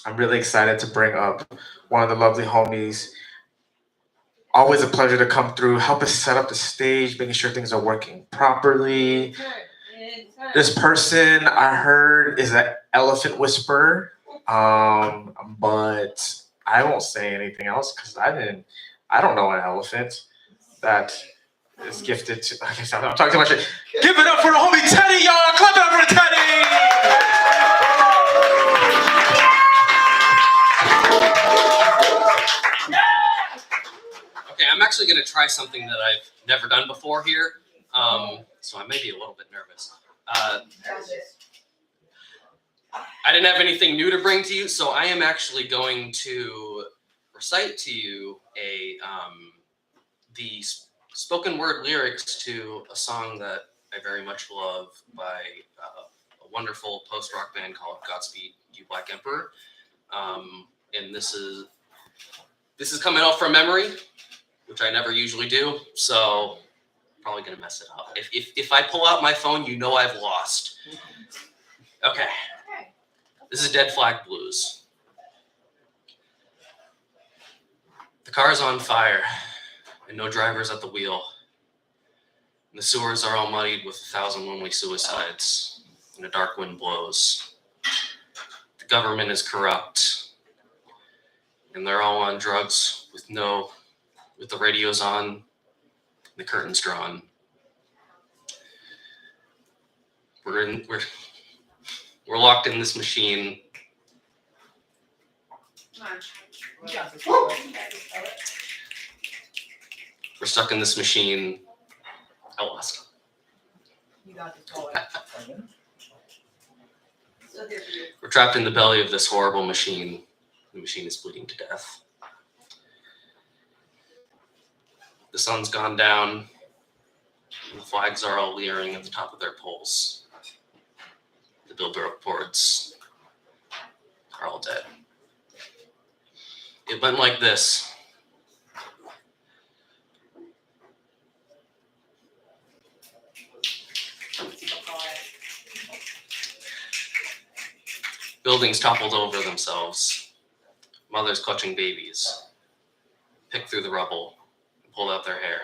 I'm really excited to bring up one of the lovely homies. Always a pleasure to come through, help us set up the stage, making sure things are working properly. This person I heard is an elephant whisperer, but I won't say anything else because I don't know an elephant that is gifted to. Okay, so I'm talking too much. Give it up for the homie Teddy, y'all! Clap it up for Teddy! Okay, I'm actually going to try something that I've never done before here, so I may be a little bit nervous. I didn't have anything new to bring to you, so I am actually going to recite to you the spoken word lyrics to a song that I very much love by a wonderful post-rock band called Godspeed You Black Emperor. And this is coming out from memory. which I never usually do, so probably gonna mess it up. If I pull out my phone, you know I've lost. Okay. This is Dead Flag Blues. The car's on fire, and no driver's at the wheel. And the sewers are all muddied with 1,000 lonely suicides, and a dark wind blows. The government is corrupt, and they're all on drugs with the radios on, the curtains drawn. We're locked in this machine. We're stuck in this machine. I lost. We're trapped in the belly of this horrible machine. The machine is bleeding to death. The sun's gone down. And the flags are all leering at the top of their poles. The billboards are all dead. It went like this. Buildings toppled over themselves. Mothers clutching babies picked through the rubble and pulled out their hair.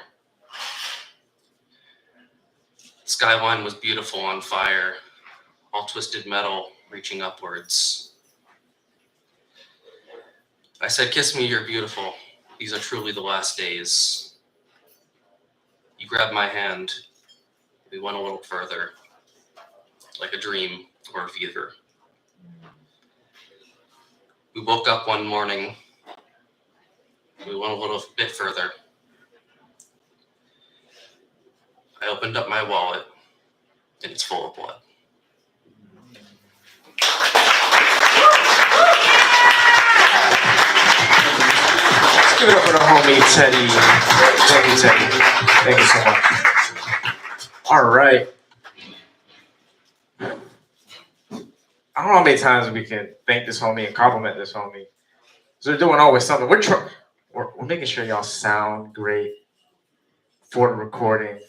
The skyline was beautiful on fire, all twisted metal reaching upwards. I said, "Kiss me, you're beautiful. These are truly the last days." You grabbed my hand. We went a little further, like a dream or a fever. We woke up one morning. We went a little bit further. I opened up my wallet, and it's full of blood. Let's give it up for the homie Teddy. Thank you, Teddy. Thank you so much. All right. I don't know how many times we can thank this homie and compliment this homie. So they're doing always something. We're making sure y'all sound great for the recording.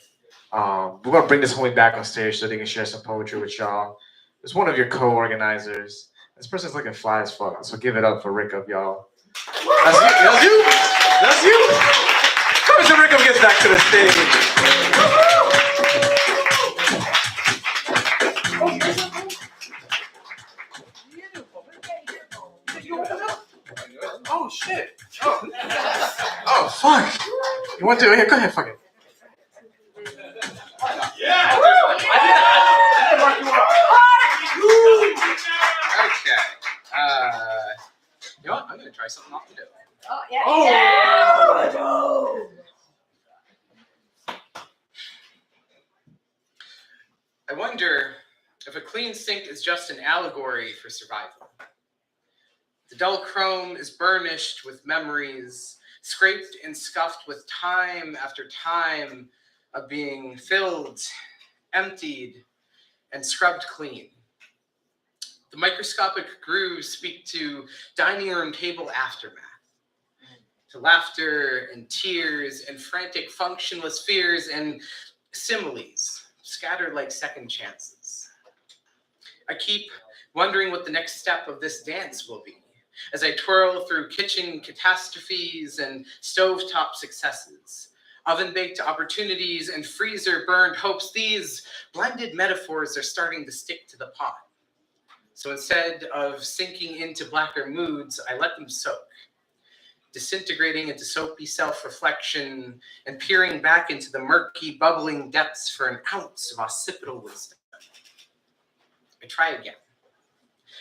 We're gonna bring this homie back on stage so they can share some poetry with y'all. It's one of your co-organizers. This person's looking fly as fuck. So give it up for Rickup, y'all. That's you. That's you. That's you. Come until Rickup gets back to the stage. Oh shit! Oh fuck! You want to? Here, go ahead, fuck it. Yeah! Okay. You know what? I'm gonna try something off the dip. Oh, yeah. Oh! I wonder if a clean sink is just an allegory for survival. The dull chrome is burnished with memories, scraped and scuffed with time after time of being filled, emptied, and scrubbed clean. The microscopic grooves speak to dining room table aftermath, to laughter and tears and frantic functionless fears and similes scattered like second chances. I keep wondering what the next step of this dance will be as I twirl through kitchen catastrophes and stovetop successes, oven-baked opportunities and freezer-burned hopes. These blended metaphors are starting to stick to the pot. So instead of sinking into blacker moods, I let them soak, disintegrating into soapy self-reflection and peering back into the murky, bubbling depths for an ounce of occipital wisdom. I try again,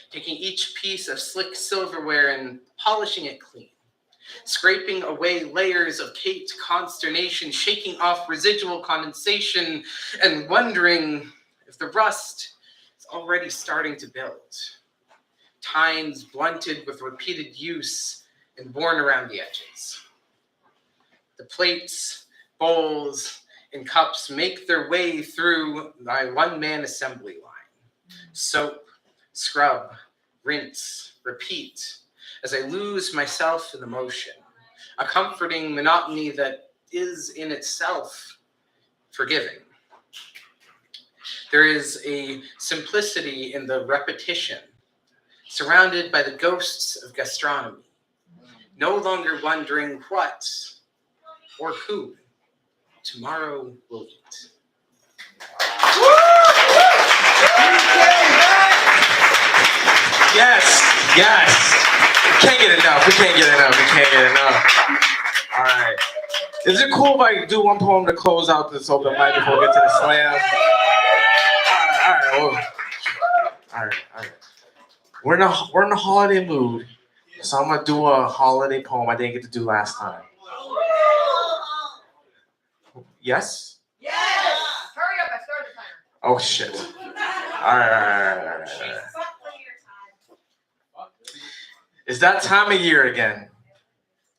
taking each piece of slick silverware and polishing it clean, scraping away layers of caked consternation, shaking off residual condensation, and wondering if the rust is already starting to build. Tines blunted with repeated use and worn around the edges. The plates, bowls, and cups make their way through my one-man assembly line. Soap, scrub, rinse, repeat, as I lose myself in the motion a comforting monotony that is in itself forgiving. There is a simplicity in the repetition, surrounded by the ghosts of gastronomy, no longer wondering what or who tomorrow will eat. Yes. We can't get enough. All right. Is it cool if I do one poem to close out this open mic before we get to the slam? All right. We're in a holiday mood, so I'm gonna do a holiday poem I didn't get to do last time. Yes? Yes! Hurry up, I started the timer. Oh shit. All right. It's that time of year again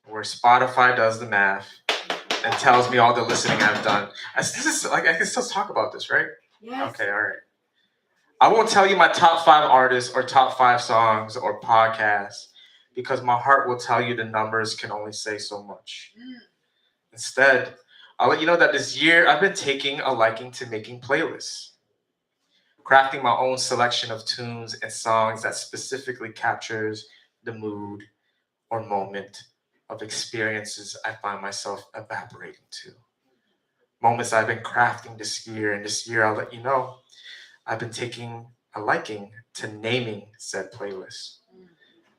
where Spotify does the math and tells me all the listening I've done. I can still talk about this, right? Yes. Okay, all right. I won't tell you my top 5 artists or top 5 songs or podcasts because my heart will tell you the numbers can only say so much. Instead, I'll let you know that this year I've been taking a liking to making playlists, crafting my own selection of tunes and songs that specifically captures the mood or moment of experiences I find myself evaporating to. Moments I've been crafting this year, and this year I'll let you know I've been taking a liking to naming said playlist.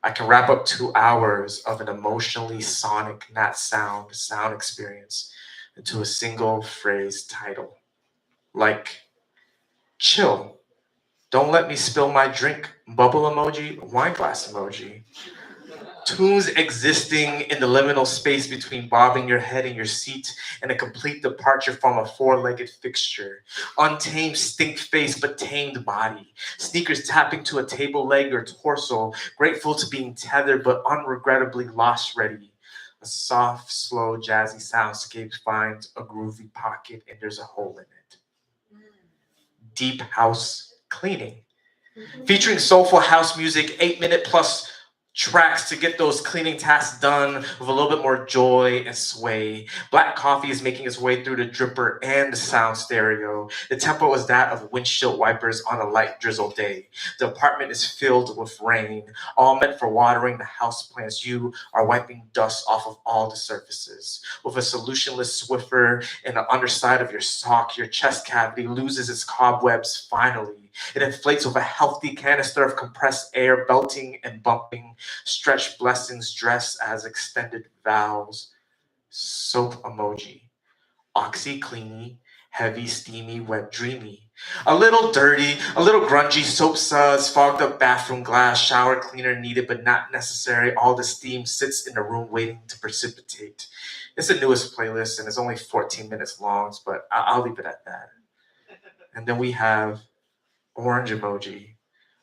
I can wrap up 2 hours of an emotionally sonic, not sound experience into a single phrase title. Like, chill, don't let me spill my drink, bubble emoji, wine glass emoji. Tunes existing in the liminal space between bobbing your head in your seat and a complete departure from a 4-legged fixture. Untamed stink face but tamed body. Sneakers tapping to a table leg or torso, grateful to being tethered but unregrettably lost ready. A soft, slow, jazzy soundscape finds a groovy pocket and there's a hole in it. Deep house cleaning. Featuring soulful house music, 8-minute plus tracks to get those cleaning tasks done with a little bit more joy and sway. Black coffee is making its way through the dripper and the sound stereo. The tempo is that of windshield wipers on a light drizzle day. The apartment is filled with rain, all meant for watering the houseplants. You are wiping dust off of all the surfaces. With a solutionless Swiffer in the underside of your sock, your chest cavity loses its cobwebs finally. It inflates with a healthy canister of compressed air, belting and bumping. Stretched blessings dressed as extended vows. Soap emoji. OxyCleany. Heavy, steamy, wet, dreamy. A little dirty, a little grungy, soap suds, fogged up bathroom glass, shower cleaner needed but not necessary. All the steam sits in the room waiting to precipitate. It's the newest playlist and it's only 14 minutes long, but I'll leave it at that. And then we have orange emoji.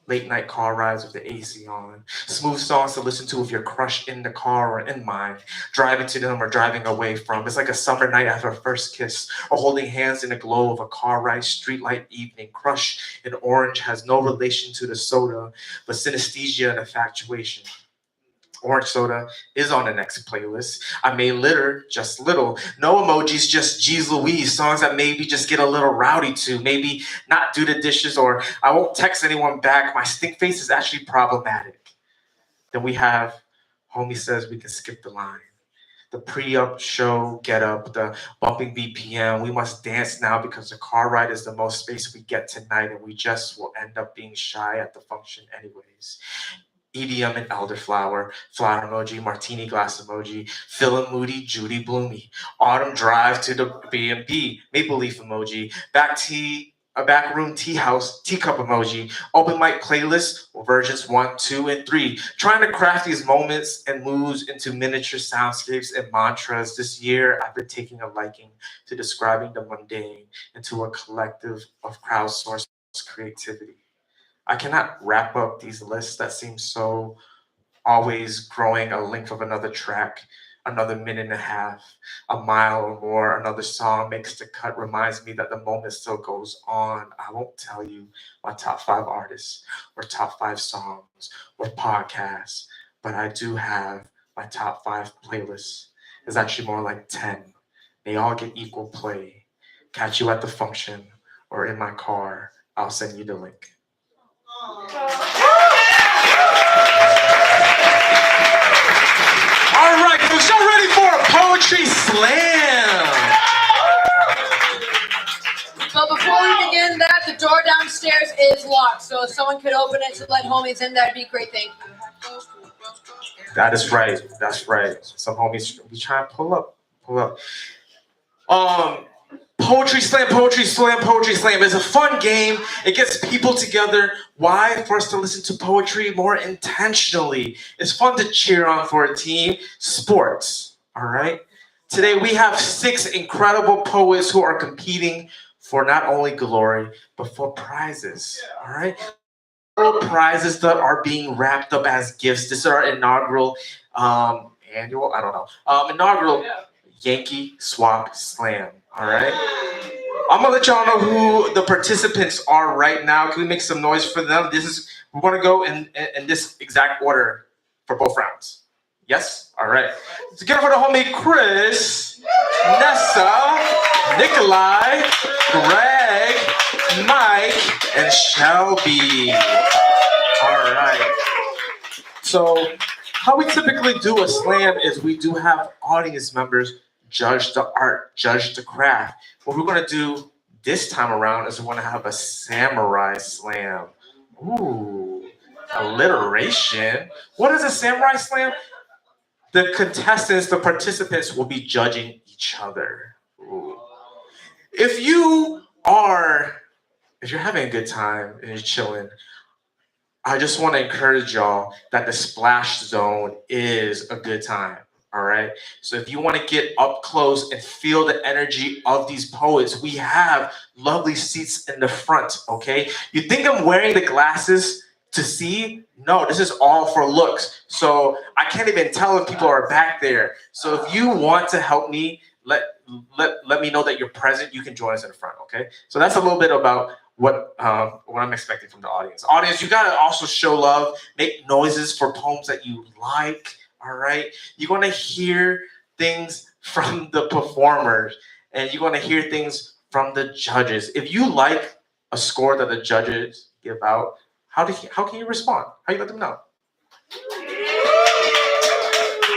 Late night car rides with the AC on. Smooth songs to listen to with your crush in the car or in mine. Driving to them or driving away from. It's like a summer night after a first kiss. Or holding hands in the glow of a car ride, streetlight evening. Crush in orange has no relation to the soda, but synesthesia and infatuation. Orange soda is on the next playlist. I may litter, just little. No emojis, just G's Louise. Songs that maybe just get a little rowdy to. Maybe not do the dishes or I won't text anyone back. My stink face is actually problematic. Then we have Homie Says We Can Skip the Line. The pre-up show, get up, the bumping BPM. We must dance now because the car ride is the most space we get tonight and we just will end up being shy at the function anyways. EDM and elderflower, flower emoji, martini glass emoji, Phil Moody, Judy Bloomy, autumn drive to the B&B, maple leaf emoji, a back room tea house, teacup emoji, open mic playlist, versions 1, 2, and 3. Trying to craft these moments and moods into miniature soundscapes and mantras. This year, I've been taking a liking to describing the mundane into a collective of crowdsourced creativity. I cannot wrap up these lists that seem so always growing a length of another track, another minute and a half, a mile or more, another song makes the cut, reminds me that the moment still goes on. I won't tell you my top 5 artists or top 5 songs or podcasts, but I do have my top 5 playlists. It's actually more like 10. They all get equal play. Catch you at the function or in my car. I'll send you the link. All right, folks, y'all ready for a poetry slam? But before we begin that, the door downstairs is locked. So if someone could open it to let homies in, that'd be a great thing. That is right. That's right. Some homies be trying to pull up. Poetry slam, poetry slam, poetry slam is a fun game. It gets people together. Why? For us to listen to poetry more intentionally. It's fun to cheer on for a team. Sports. All right. Today we have 6 incredible poets who are competing for not only glory, but for prizes. All right. Prizes that are being wrapped up as gifts. This is our inaugural annual, I don't know, inaugural Yankee Swap Slam. All right. I'm gonna let y'all know who the participants are right now. Can we make some noise for them? We're gonna go in this exact order for both rounds. Yes? All right. Let's get it for the homie Chris, Nessa, Nikolai, Greg, Mike, and Shelby. All right. So how we typically do a slam is we do have audience members judge the art, judge the craft. What we're gonna do this time around is we're gonna have a samurai slam. Ooh, alliteration. What is a samurai slam? The contestants, the participants will be judging each other. Ooh. If you're having a good time and you're chilling, I just want to encourage y'all that the splash zone is a good time. All right. So if you want to get up close and feel the energy of these poets, we have lovely seats in the front. Okay. You think I'm wearing the glasses to see? No, this is all for looks. So I can't even tell if people are back there. So if you want to help me, let me know that you're present. You can join us in the front. Okay. So that's a little bit about what I'm expecting from the audience. Audience, you gotta also show love, make noises for poems that you like. All right, you're gonna hear things from the performers, and you're gonna hear things from the judges. If you like a score that the judges give out, how can you respond? How you let them know?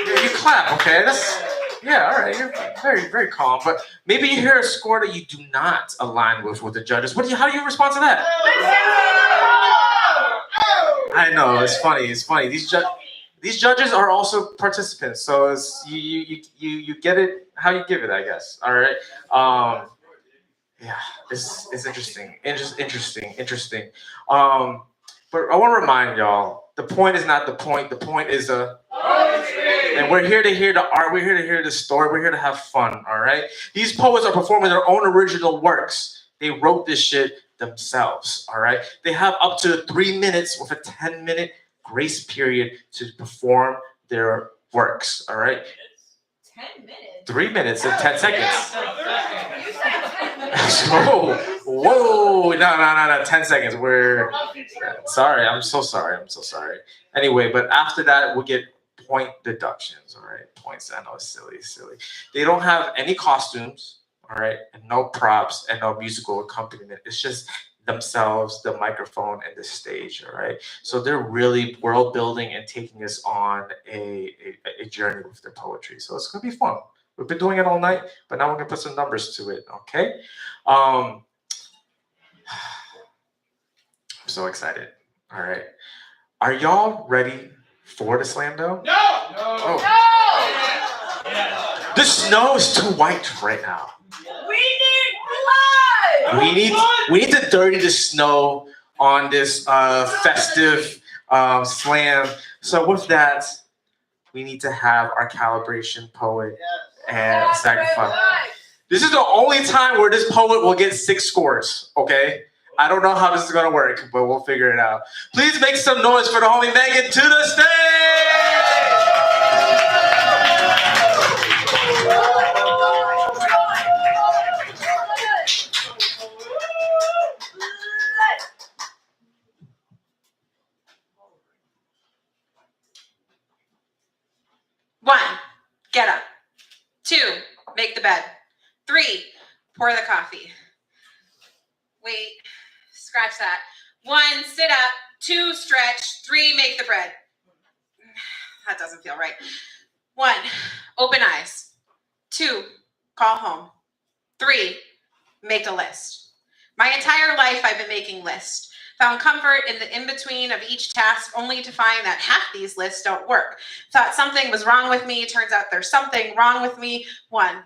Yeah, you clap. Okay, yeah, all right. You're very, very calm. But maybe you hear a score that you do not align with the judges. How do you respond to that? I know, it's funny. It's funny. These judges are also participants, so you get it how you give it, I guess. All right. Yeah, it's interesting. Interesting. But I want to remind y'all, the point is not the point. The point is and we're here to hear the art. We're here to hear the story. We're here to have fun. All right. These poets are performing their own original works. They wrote this shit themselves. All right. They have up to 3 minutes with a 10-minute grace period to perform their works. All right. 10 minutes? 3 minutes and 10 seconds. Whoa. No. 10 seconds. Sorry. I'm so sorry. Anyway, but after that, we'll get point deductions. All right. Points. I know it's silly. They don't have any costumes. All right. And no props and no musical accompaniment. It's just themselves, the microphone, and the stage. All right. So they're really world building and taking us on a journey with their poetry. So it's going to be fun. We've been doing it all night, but now we're gonna put some numbers to it, okay? I'm so excited. All right. Are y'all ready for the slam though? No! Oh. The snow is too white right now. We need blood! We need to dirty the snow on this festive slam. So with that, we need to have our calibration poet and sacrifice. This is the only time where this poet will get 6 scores, okay? I don't know how this is gonna work, but we'll figure it out. Please make some noise for the homie Megan to the stage! One, get up. bed. 3, pour the coffee. Wait, scratch that. 1, sit up. 2, stretch. 3, make the bread. That doesn't feel right. 1, open eyes. 2, call home. 3, make a list. My entire life I've been making lists. Found comfort in the in-between of each task only to find that half these lists don't work. Thought something was wrong with me. Turns out there's something wrong with me. 1,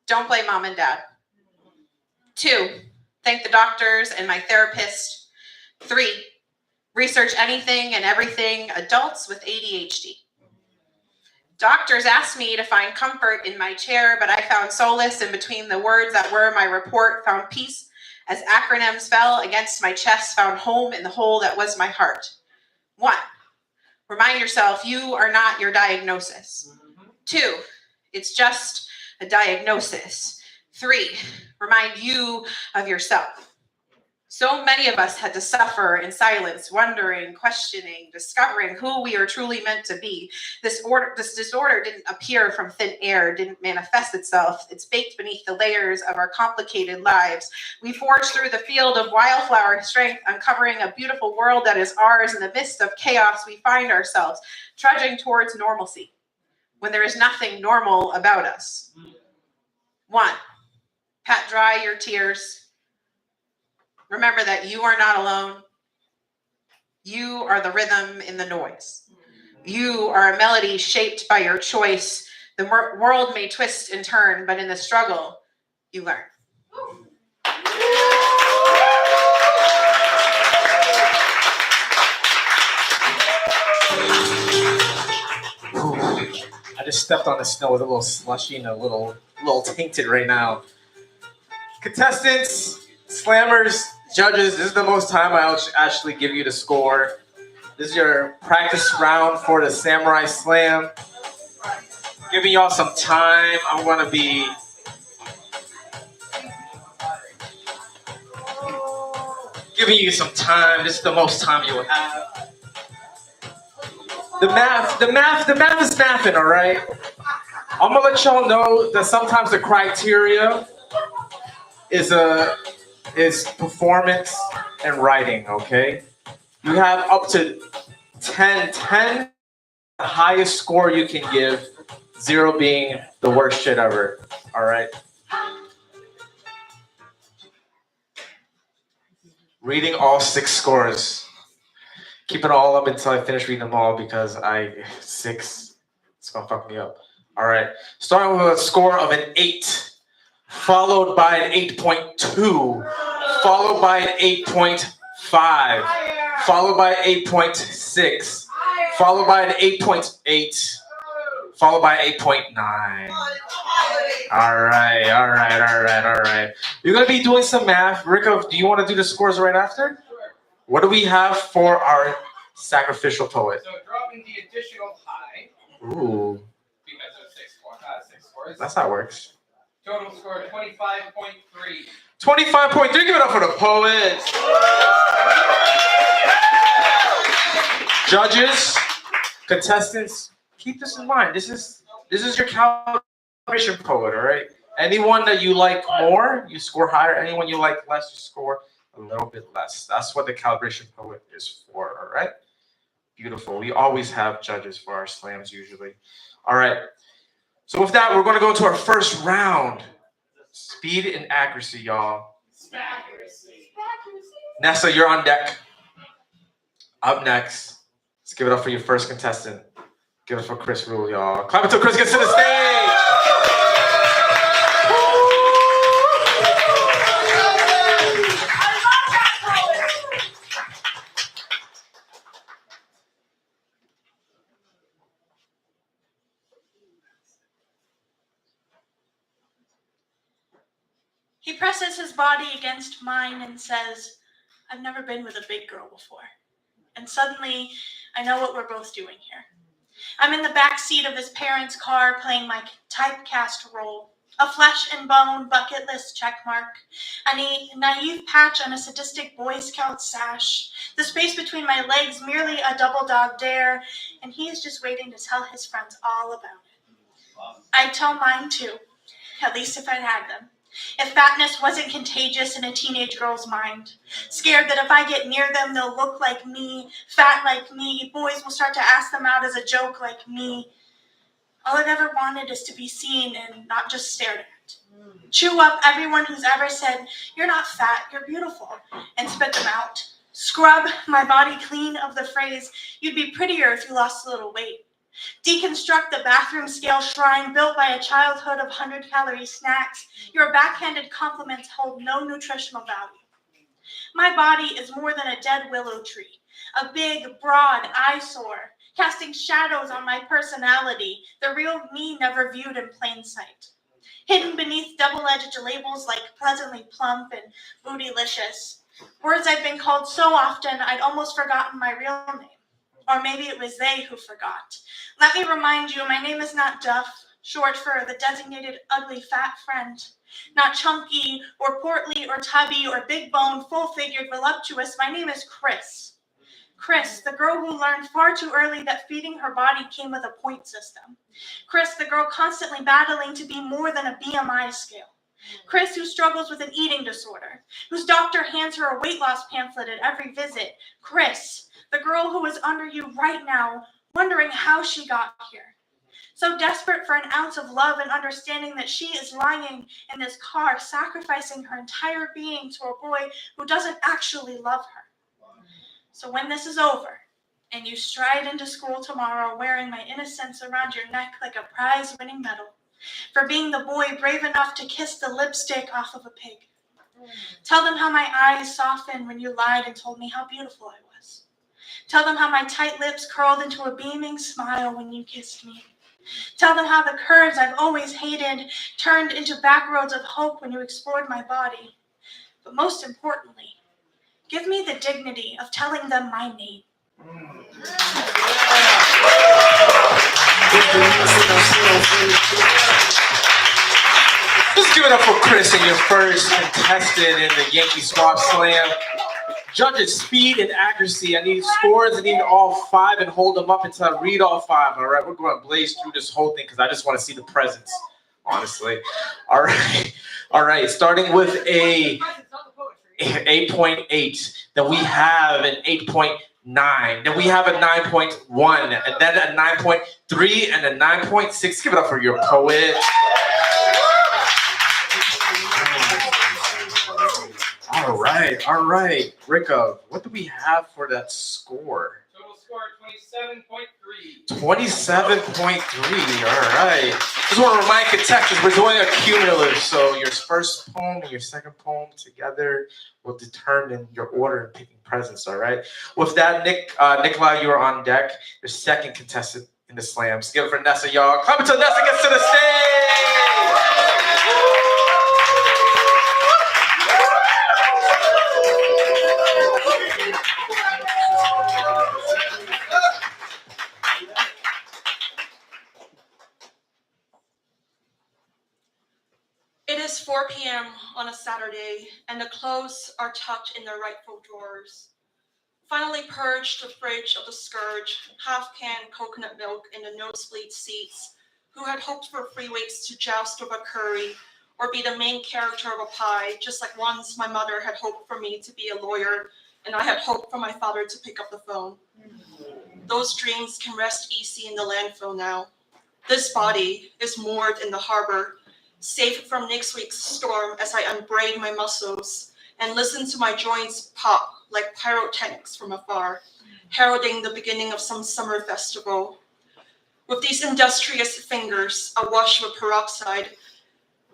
don't blame mom and dad. 2, thank the doctors and my therapist. 3, research anything and everything adults with ADHD. Doctors asked me to find comfort in my chair, but I found solace in between the words that were my report, found peace as acronyms fell against my chest, found home in the hole that was my heart. 1, remind yourself you are not your diagnosis. 2, it's just a diagnosis. 3, remind you of yourself. So many of us had to suffer in silence, wondering, questioning, discovering who we are truly meant to be. This disorder didn't appear from thin air, didn't manifest itself. It's baked beneath the layers of our complicated lives. We forge through the field of wildflower strength, uncovering a beautiful world that is ours. In the midst of chaos, we find ourselves trudging towards normalcy when there is nothing normal about us. 1, pat dry your tears. Remember that you are not alone. You are the rhythm in the noise. You are a melody shaped by your choice. The world may twist and turn, but in the struggle, you learn. I just stepped on the snow with a little slushy and a little tainted right now. Contestants, slammers, judges, this is the most time I'll actually give you the score. This is your practice round for the Samurai Slam. Giving y'all some time. I'm gonna be giving you some time. This is the most time you will have. The math is mathing, all right? I'm gonna let y'all know that sometimes the criteria is performance and writing, okay? You have up to 10, the highest score you can give, 0 being the worst shit ever, all right? Reading all 6 scores. Keep it all up until I finish reading them all because 6, it's gonna fuck me up. All right, starting with a score of an 8, followed by an 8.2, followed by an 8.5, followed by an 8.6, followed by an 8.8, followed by 8.9. All right. You're gonna be doing some math. Rico, do you want to do the scores right after? What do we have for our sacrificial poet? So dropping the additional high. Ooh, Because of 6 scores. that's how it works. Total score 25.3. 25.3. Give it up for the poets. Judges, contestants, keep this in mind. This is your calibration poet, all right? Anyone that you like more, you score higher. Anyone you like less, you score a little bit less. That's what the calibration poet is for, all right? Beautiful. We always have judges for our slams usually. All right. So with that, we're going to go into our first round. Speed and accuracy, y'all. Nessa, you're on deck. Up next, let's give it up for your first contestant. Give it up for Chris Rule, y'all. Clap until Chris gets to the stage. He presses his body against mine and says, I've never been with a big girl before. And suddenly, I know what we're both doing here. I'm in the back seat of his parents' car playing my typecast role. A flesh and bone bucket list checkmark. A naive patch on a sadistic Boy Scout sash. The space between my legs merely a double dog dare. And he is just waiting to tell his friends all about it. I tell mine too. at least if I'd had them. If fatness wasn't contagious in a teenage girl's mind. Scared that if I get near them, they'll look like me, fat like me, boys will start to ask them out as a joke like me. All I've ever wanted is to be seen and not just stared at. Chew up everyone who's ever said, "You're not fat, you're beautiful," and spit them out. Scrub my body clean of the phrase, "You'd be prettier if you lost a little weight." Deconstruct the bathroom scale shrine built by a childhood of 100-calorie snacks. Your backhanded compliments hold no nutritional value. My body is more than a dead willow tree, a big, broad eyesore, casting shadows on my personality, the real me never viewed in plain sight. Hidden beneath double-edged labels like pleasantly plump and bootylicious. Words I've been called so often I'd almost forgotten my real name. Or maybe it was they who forgot. Let me remind you, my name is not Duff, short for the designated ugly fat friend. Not chunky or portly or tubby or big-boned, full-figured, voluptuous. My name is Chris. Chris, the girl who learned far too early that feeding her body came with a point system. Chris, the girl constantly battling to be more than a BMI scale. Chris, who struggles with an eating disorder, whose doctor hands her a weight loss pamphlet at every visit. Chris, the girl who is under you right now, wondering how she got here. So desperate for an ounce of love and understanding that she is lying in this car, sacrificing her entire being to a boy who doesn't actually love her. So when this is over, and you stride into school tomorrow wearing my innocence around your neck like a prize-winning medal, for being the boy brave enough to kiss the lipstick off of a pig. Tell them how my eyes softened when you lied and told me how beautiful I was. Tell them how my tight lips curled into a beaming smile when you kissed me. Tell them how the curves I've always hated turned into back roads of hope when you explored my body. But most importantly, give me the dignity of telling them my name. Let's give it up for Chris and your first contestant in the Yankee Swap Slam. Judges, speed and accuracy. I need scores. I need all five and hold them up until I read all five. All right, we're going to blaze through this whole thing because I just want to see the presence, honestly. All right. Starting with a 8.8. Then we have an 8.9. Then we have a 9.1, and then a 9.3 and a 9.6. Give it up for your poet. All right. Rico, what do we have for that score? Total score 27.3. 27.3. All right. Just want to remind contestants we're doing a cumulative. So your first poem and your second poem together will determine your order in picking presents. All right. With that, Nikolai, you are on deck. Your second contestant in the slams. Give it for Nessa, y'all. Come until Nessa gets to the stage. It is 4 p.m. on a Saturday, and the clothes are tucked in their rightful drawers. Finally purged the fridge of the scourge, half-canned coconut milk in the nosebleed seats, who had hoped for free weights to joust with a curry, or be the main character of a pie, just like once my mother had hoped for me to be a lawyer, and I had hoped for my father to pick up the phone. Those dreams can rest easy in the landfill now. This body is moored in the harbor, safe from next week's storm as I unbraid my muscles and listen to my joints pop like pyrotechnics from afar, heralding the beginning of some summer festival. With these industrious fingers, awash with peroxide,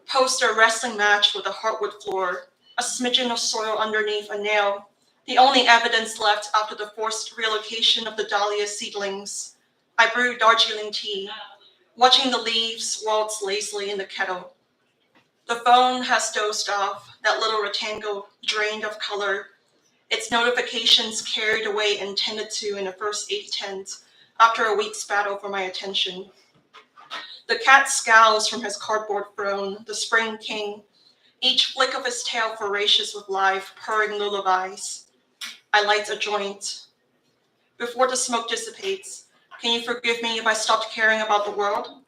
post a wrestling match with a hardwood floor, a smidgen of soil underneath a nail, the only evidence left after the forced relocation of the dahlia seedlings. I brew Darjeeling tea, watching the leaves waltz lazily in the kettle. The phone has dozed off, that little rectangle drained of color, its notifications carried away and tended to in the first 8 tenths after a week's battle for my attention. The cat scowls from his cardboard throne, the spring king, each flick of his tail voracious with life, purring lullabies. I light a joint. Before the smoke dissipates, can you forgive me if I stopped caring about the world?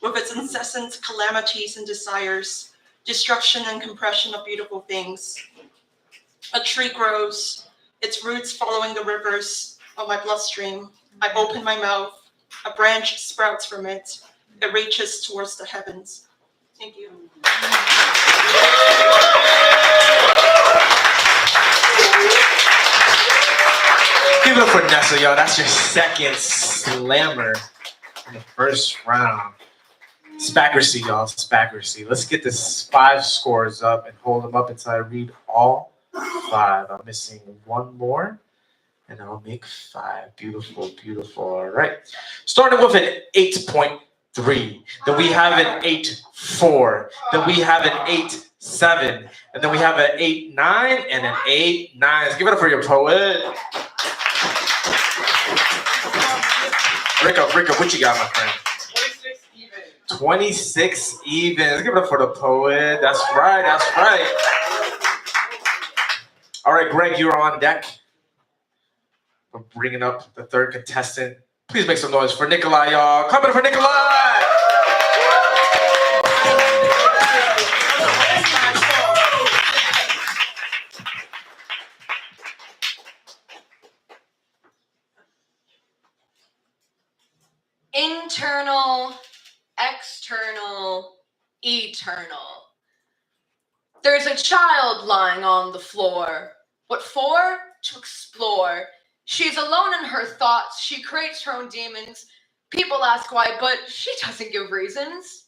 with its incessant calamities and desires, destruction and compression of beautiful things. A tree grows, its roots following the rivers of my bloodstream. I open my mouth, a branch sprouts from it. It reaches towards the heavens. Thank you. Give it up for Nessa, y'all. That's your second slammer in the first round. Spaccracy, y'all. Spaccracy. Let's get this 5 scores up and hold them up until I read all 5. I'm missing one more, and I'll make 5. Beautiful, beautiful. All right. Starting with an 8.3. Then we have an 8.4. Then we have an 8.7. And then we have an 8.9 and an 8.9. Let's give it up for your poet. Rico, what you got, my friend? 26 even. Let's give it up for the poet. That's right, that's right. All right, Greg, you're on deck. We're bringing up the third contestant. Please make some noise for Nikolai, y'all. Clap it for Nikolai! Internal, external, eternal. There's a child lying on the floor. What for? To explore. She's alone in her thoughts. She creates her own demons. People ask why, but she doesn't give reasons.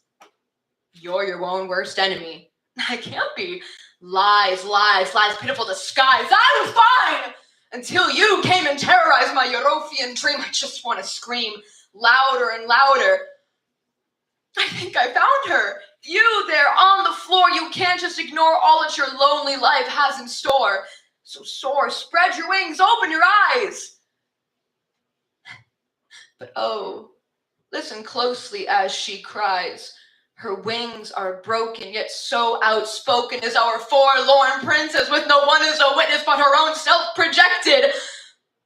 You're your own worst enemy. I can't be. Lies, lies, lies, pitiful disguise. I was fine until you came and terrorized my European dream. I just want to scream louder and louder. I think I found her. You there on the floor. You can't just ignore all that your lonely life has in store. So soar, spread your wings, open your eyes. But oh, listen closely as she cries. Her wings are broken, yet so outspoken is our forlorn princess, with no one as a witness but her own self projected.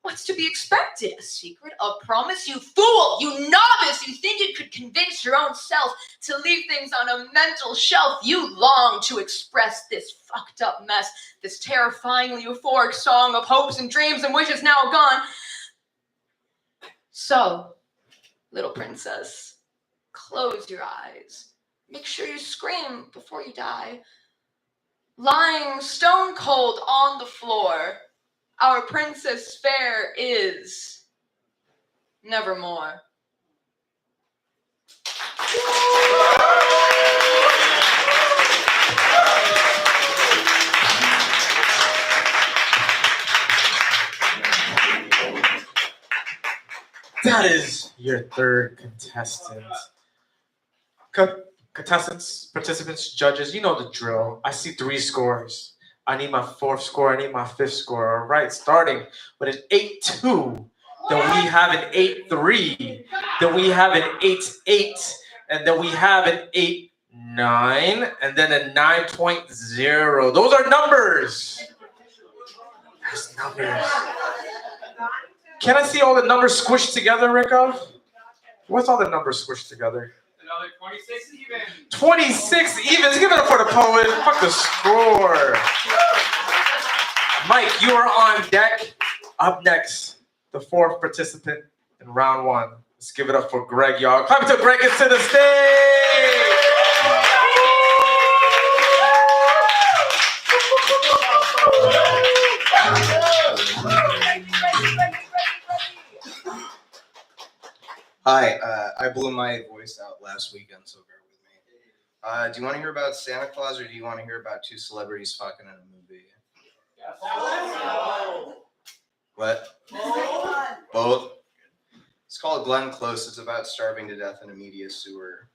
What's to be expected? A secret? A promise? You fool! You novice! You think you could convince your own self to leave things on a mental shelf. You long to express this fucked up mess, this terrifyingly euphoric song of hopes and dreams and wishes now gone. So, little princess, close your eyes. Make sure you scream before you die. Lying stone cold on the floor, our princess fair is nevermore. That is your third contestant. Contestants, participants, judges, you know the drill. I see 3 scores. I need my 4th score. I need my 5th score. All right, starting with an 8-2. Then we have an 8-3. Then we have an 8-8. And then we have an 8-9. And then a 9.0. Those are numbers. That's numbers. Can I see all the numbers squished together, Rico? What's all the numbers squished together? Another 26 even. 26 even. Let's give it up for the poet. Fuck the score. Mike, you are on deck. Up next, the 4th participant in round 1. Let's give it up for Greg, y'all. Clap it till Greg gets to the stage. Hi, I blew my voice out last weekend, so bear with me. Do you want to hear about Santa Claus, or do you want to hear about 2 celebrities fucking in a movie? What? Both? It's called Glenn Close. It's about starving to death in a media sewer.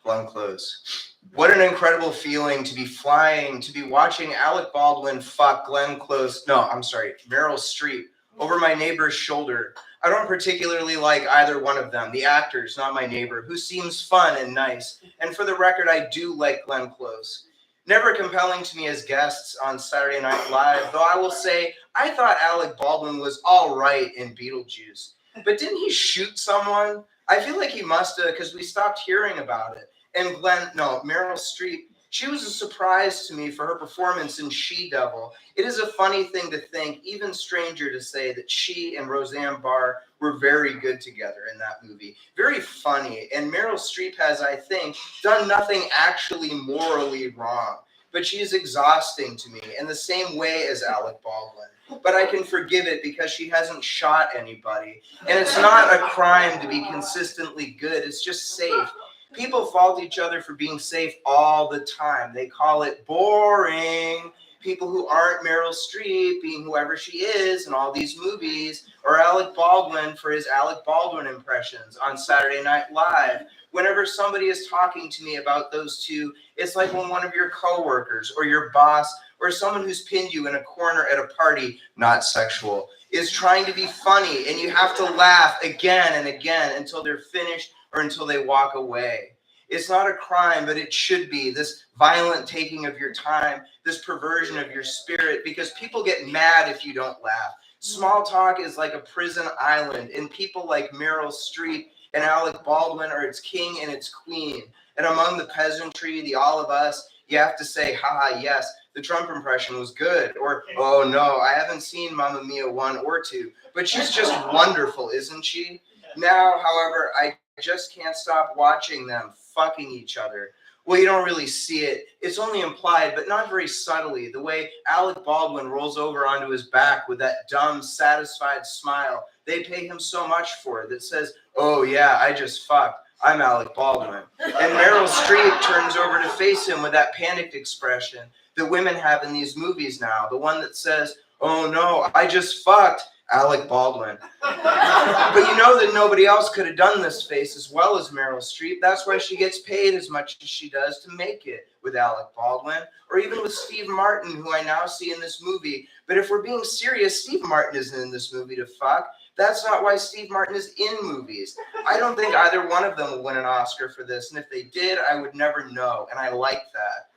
Glenn Close. What an incredible feeling to be flying, to be watching Alec Baldwin fuck Glenn Close. No, I'm sorry, Meryl Streep over my neighbor's shoulder. I don't particularly like either one of them. The actor's not my neighbor, who seems fun and nice. And for the record, I do like Glenn Close. Never compelling to me as guests on Saturday Night Live, though I will say I thought Alec Baldwin was all right in Beetlejuice. But didn't he shoot someone? I feel like he must have, because we stopped hearing about it. And Meryl Streep, she was a surprise to me for her performance in She-Devil. It is a funny thing to think, even stranger to say, that she and Roseanne Barr were very good together in that movie. Very funny. And Meryl Streep has, I think, done nothing actually morally wrong. But she is exhausting to me in the same way as Alec Baldwin. But I can forgive it because she hasn't shot anybody. And it's not a crime to be consistently good. It's just safe. People fault each other for being safe all the time. They call it boring. People who aren't Meryl Streep being whoever she is in all these movies, or Alec Baldwin for his Alec Baldwin impressions on Saturday Night Live. Whenever somebody is talking to me about those two, it's like when one of your coworkers or your boss or someone who's pinned you in a corner at a party, not sexual, is trying to be funny, and you have to laugh again and again until they're finished or until they walk away. It's not a crime, but it should be, this violent taking of your time, this perversion of your spirit, because people get mad if you don't laugh. Small talk is like a prison island, and people like Meryl Streep and Alec Baldwin are its king and its queen. And among the peasantry, the all of us, you have to say, haha, yes, the Trump impression was good. Or, oh no, I haven't seen Mamma Mia 1 or 2, but she's just wonderful, isn't she? Now, however, I just can't stop watching them fucking each other. Well, you don't really see it. It's only implied, but not very subtly. The way Alec Baldwin rolls over onto his back with that dumb, satisfied smile. They pay him so much for it that says, oh yeah, I just fucked. I'm Alec Baldwin. And Meryl Streep turns over to face him with that panicked expression that women have in these movies now. The one that says, oh no, I just fucked Alec Baldwin. But you know that nobody else could have done this face as well as Meryl Streep. That's why she gets paid as much as she does to make it with Alec Baldwin, or even with Steve Martin, who I now see in this movie. But if we're being serious, Steve Martin isn't in this movie to fuck. That's not why Steve Martin is in movies. I don't think either one of them will win an Oscar for this, and if they did, I would never know, and I like that.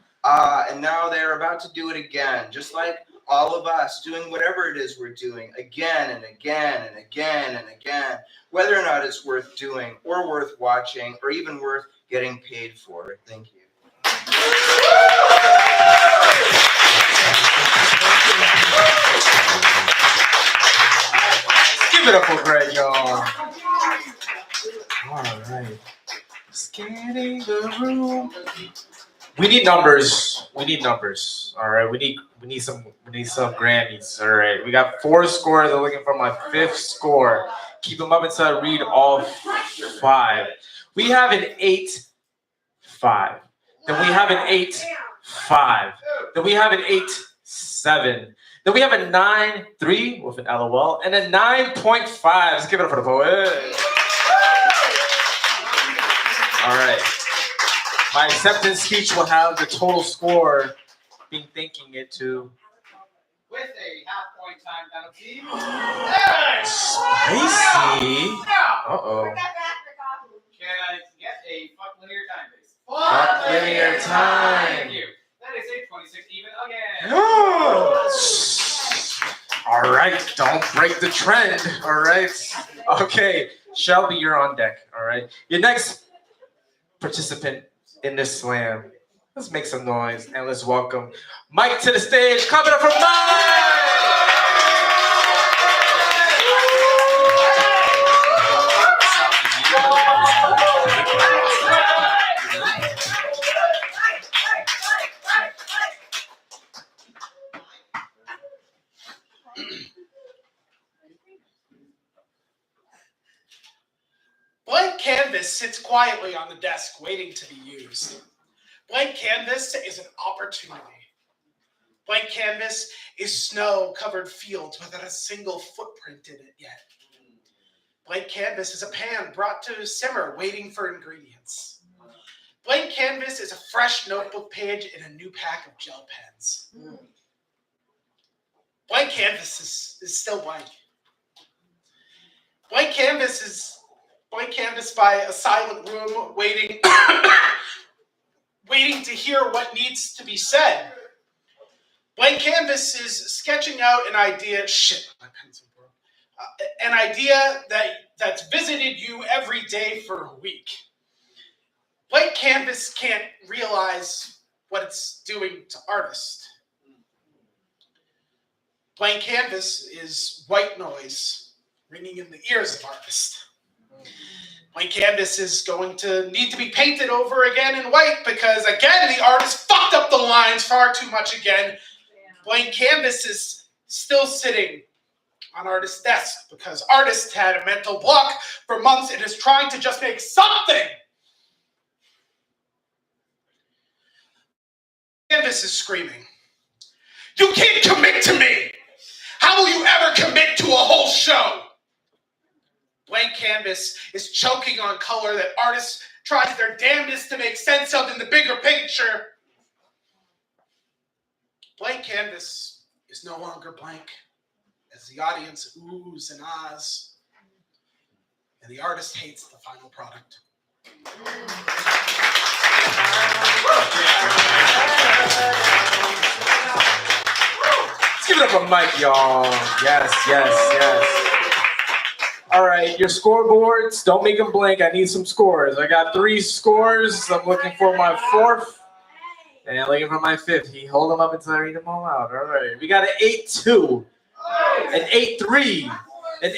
And now they're about to do it again, just like all of us doing whatever it is we're doing again and again and again and again, whether or not it's worth doing or worth watching or even worth getting paid for. Thank you. Give it up for Greg, y'all. All right. Scanning the room. We need numbers. We need numbers. All right. We need some Grammys. All right. We got 4 scores. I'm looking for my 5th score. Keep them up until I read all 5. We have an 8-5. Then we have an 8-5. Then we have an 8-7. Then we have a 9-3 with an LOL and a 9.5. Let's give it up for the poet. All right. My acceptance speech will have the total score being thinking it to. With a half-point time penalty. Spicy. Uh-oh. Can I get a fuck linear time base? Fuck linear time. Thank you. That is a 26 even again. All right, don't break the trend. All right. Okay, Shelby, you're on deck. All right. Your next participant in this slam. Let's make some noise and let's welcome Mike to the stage. Coming up from Mike. Blank canvas sits quietly on the desk waiting to be used. Blank canvas is an opportunity. Blank canvas is snow-covered fields without a single footprint in it yet. Blank canvas is a pan brought to simmer waiting for ingredients. Blank canvas is a fresh notebook page in a new pack of gel pens. Blank canvas is still blank. Blank canvas is blank canvas by a silent room waiting waiting to hear what needs to be said. Blank canvas is sketching out an idea. Shit, my pencil broke. an idea that's visited you every day for a week. Blank canvas can't realize what it's doing to artists. Blank canvas is white noise ringing in the ears of artists. Blank canvas is going to need to be painted over again in white because, again, the artist fucked up the lines far too much again. Blank canvas is still sitting on artist's desk because artist had a mental block for months and is trying to just make something. Canvas is screaming, "You can't commit to me! How will you ever commit to a whole show?" Blank canvas is choking on color that artists try their damnedest to make sense of in the bigger picture. Blank canvas is no longer blank as the audience oohs and ahs, and the artist hates the final product. Let's give it up for Mike, y'all. Yes, yes, yes. All right, your scoreboards, don't make them blank. I need some scores. I got 3 scores. I'm looking for my 4th. And looking for my 5th. He hold them up until I read them all out. All right. We got an 8-2, an 8-3, an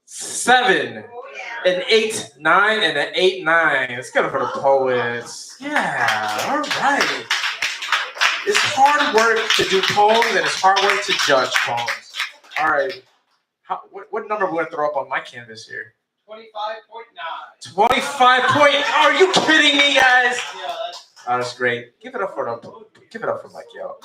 8-7, an 8-9, and an 8-9. Let's get it for the poets. Yeah, all right. It's hard work to do poems, and it's hard work to judge poems. All right. What number are we going to throw up on my canvas here? 25.9. 25 point. Are you kidding me, guys? Oh, that's great. Give it up for Mike, yo.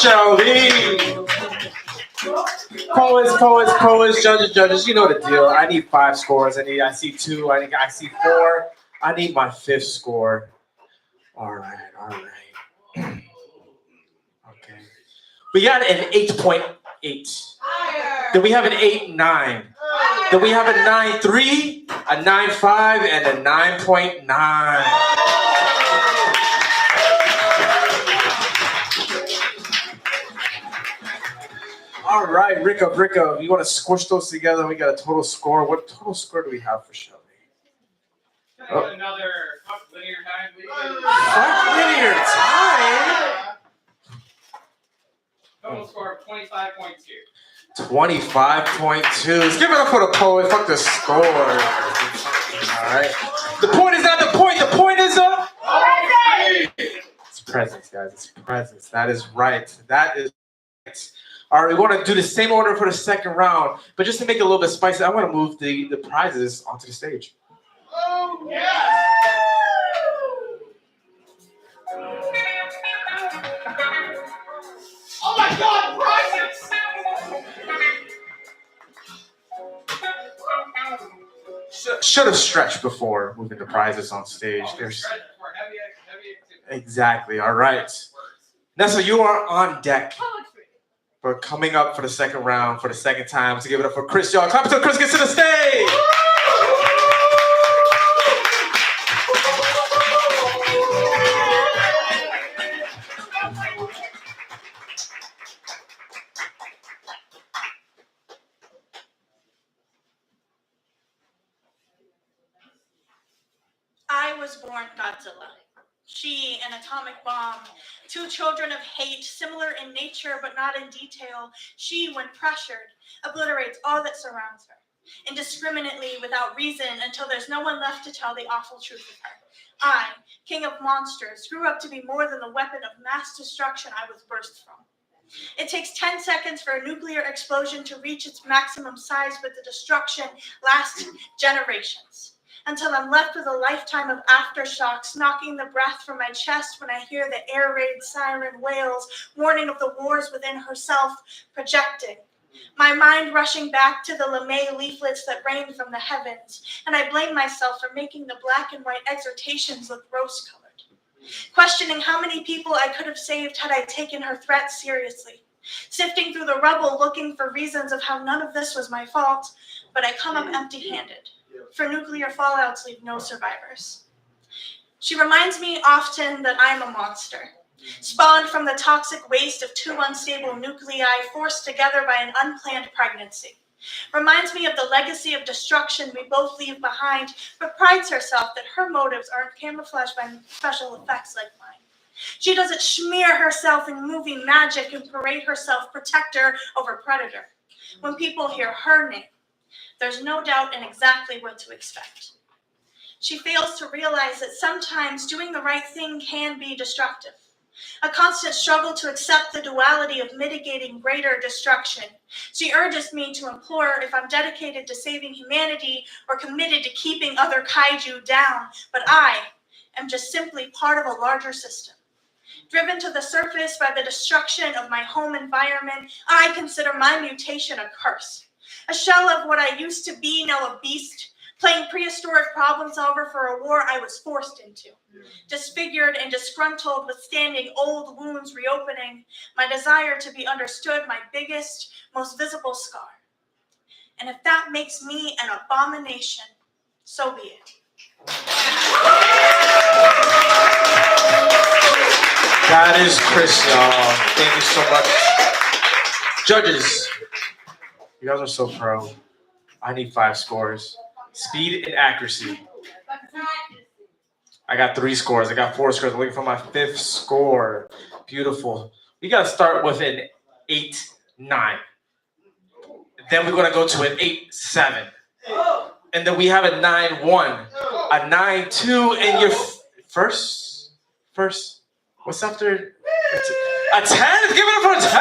Shelby. Poets, judges, you know the deal. I need 5 scores. I see 2. I see 4. I need my 5th score. All right. Okay. We got an 8.8. Then we have an 8.9. Then we have a 9.3, a 9.5, and a 9.9. All right, Rick up. You want to squish those together? We got a total score. What total score do we have for Shelby? Another linear time, please. Linear time? Total score of 25.2. 25.2. Let's give it up for the poet. Fuck the score. All right. The point is not the point. The point is up. It's presence, guys. It's presence. That is right. All right, we want to do the same order for the second round, but just to make it a little bit spicy, I want to move the prizes onto the stage. Oh, yes! Oh my God, prizes! Should have stretched before moving the prizes on stage. Exactly. All right. Nessa, you are on deck. For coming up for the second round for the second time. Let's give it up for Chris, y'all. Clap until Chris gets to the stage. I was born Godzilla. She, an atomic bomb. 2 children of hate, similar in nature but not in detail. She, when pressured, obliterates all that surrounds her, indiscriminately, without reason, until there's no one left to tell the awful truth of her. I, king of monsters, grew up to be more than the weapon of mass destruction I was birthed from. It takes 10 seconds for a nuclear explosion to reach its maximum size, but the destruction lasts generations. Until I'm left with a lifetime of aftershocks, knocking the breath from my chest when I hear the air raid siren wails, warning of the wars within herself, projecting. My mind rushing back to the LeMay leaflets that rained from the heavens, and I blame myself for making the black and white exhortations look rose-colored. Questioning how many people I could have saved had I taken her threat seriously. Sifting through the rubble looking for reasons of how none of this was my fault, but I come up empty-handed. For nuclear fallouts leave no survivors. She reminds me often that I'm a monster, spawned from the toxic waste of 2 unstable nuclei forced together by an unplanned pregnancy. Reminds me of the legacy of destruction we both leave behind, but prides herself that her motives aren't camouflaged by special effects like mine. She doesn't smear herself in movie magic and parade herself protector over predator. When people hear her name, there's no doubt in exactly what to expect. She fails to realize that sometimes doing the right thing can be destructive. A constant struggle to accept the duality of mitigating greater destruction. She urges me to implore if I'm dedicated to saving humanity or committed to keeping other kaiju down, but I am just simply part of a larger system. Driven to the surface by the destruction of my home environment, I consider my mutation a curse. A shell of what I used to be, now a beast, playing prehistoric problem solver for a war I was forced into. Disfigured and disgruntled, withstanding old wounds reopening, my desire to be understood my biggest, most visible scar. And if that makes me an abomination, so be it. That is Chris, y'all. Thank you so much. Judges, you guys are so pro. I need 5 scores. Speed and accuracy. I got 3 scores. I got 4 scores. I'm looking for my 5th score. Beautiful. We got to start with an 8.9. Then we're going to go to an 8.7. And then we have a 9.1, a 9.2, and your first. What's after? A 10? Give it up for a 10!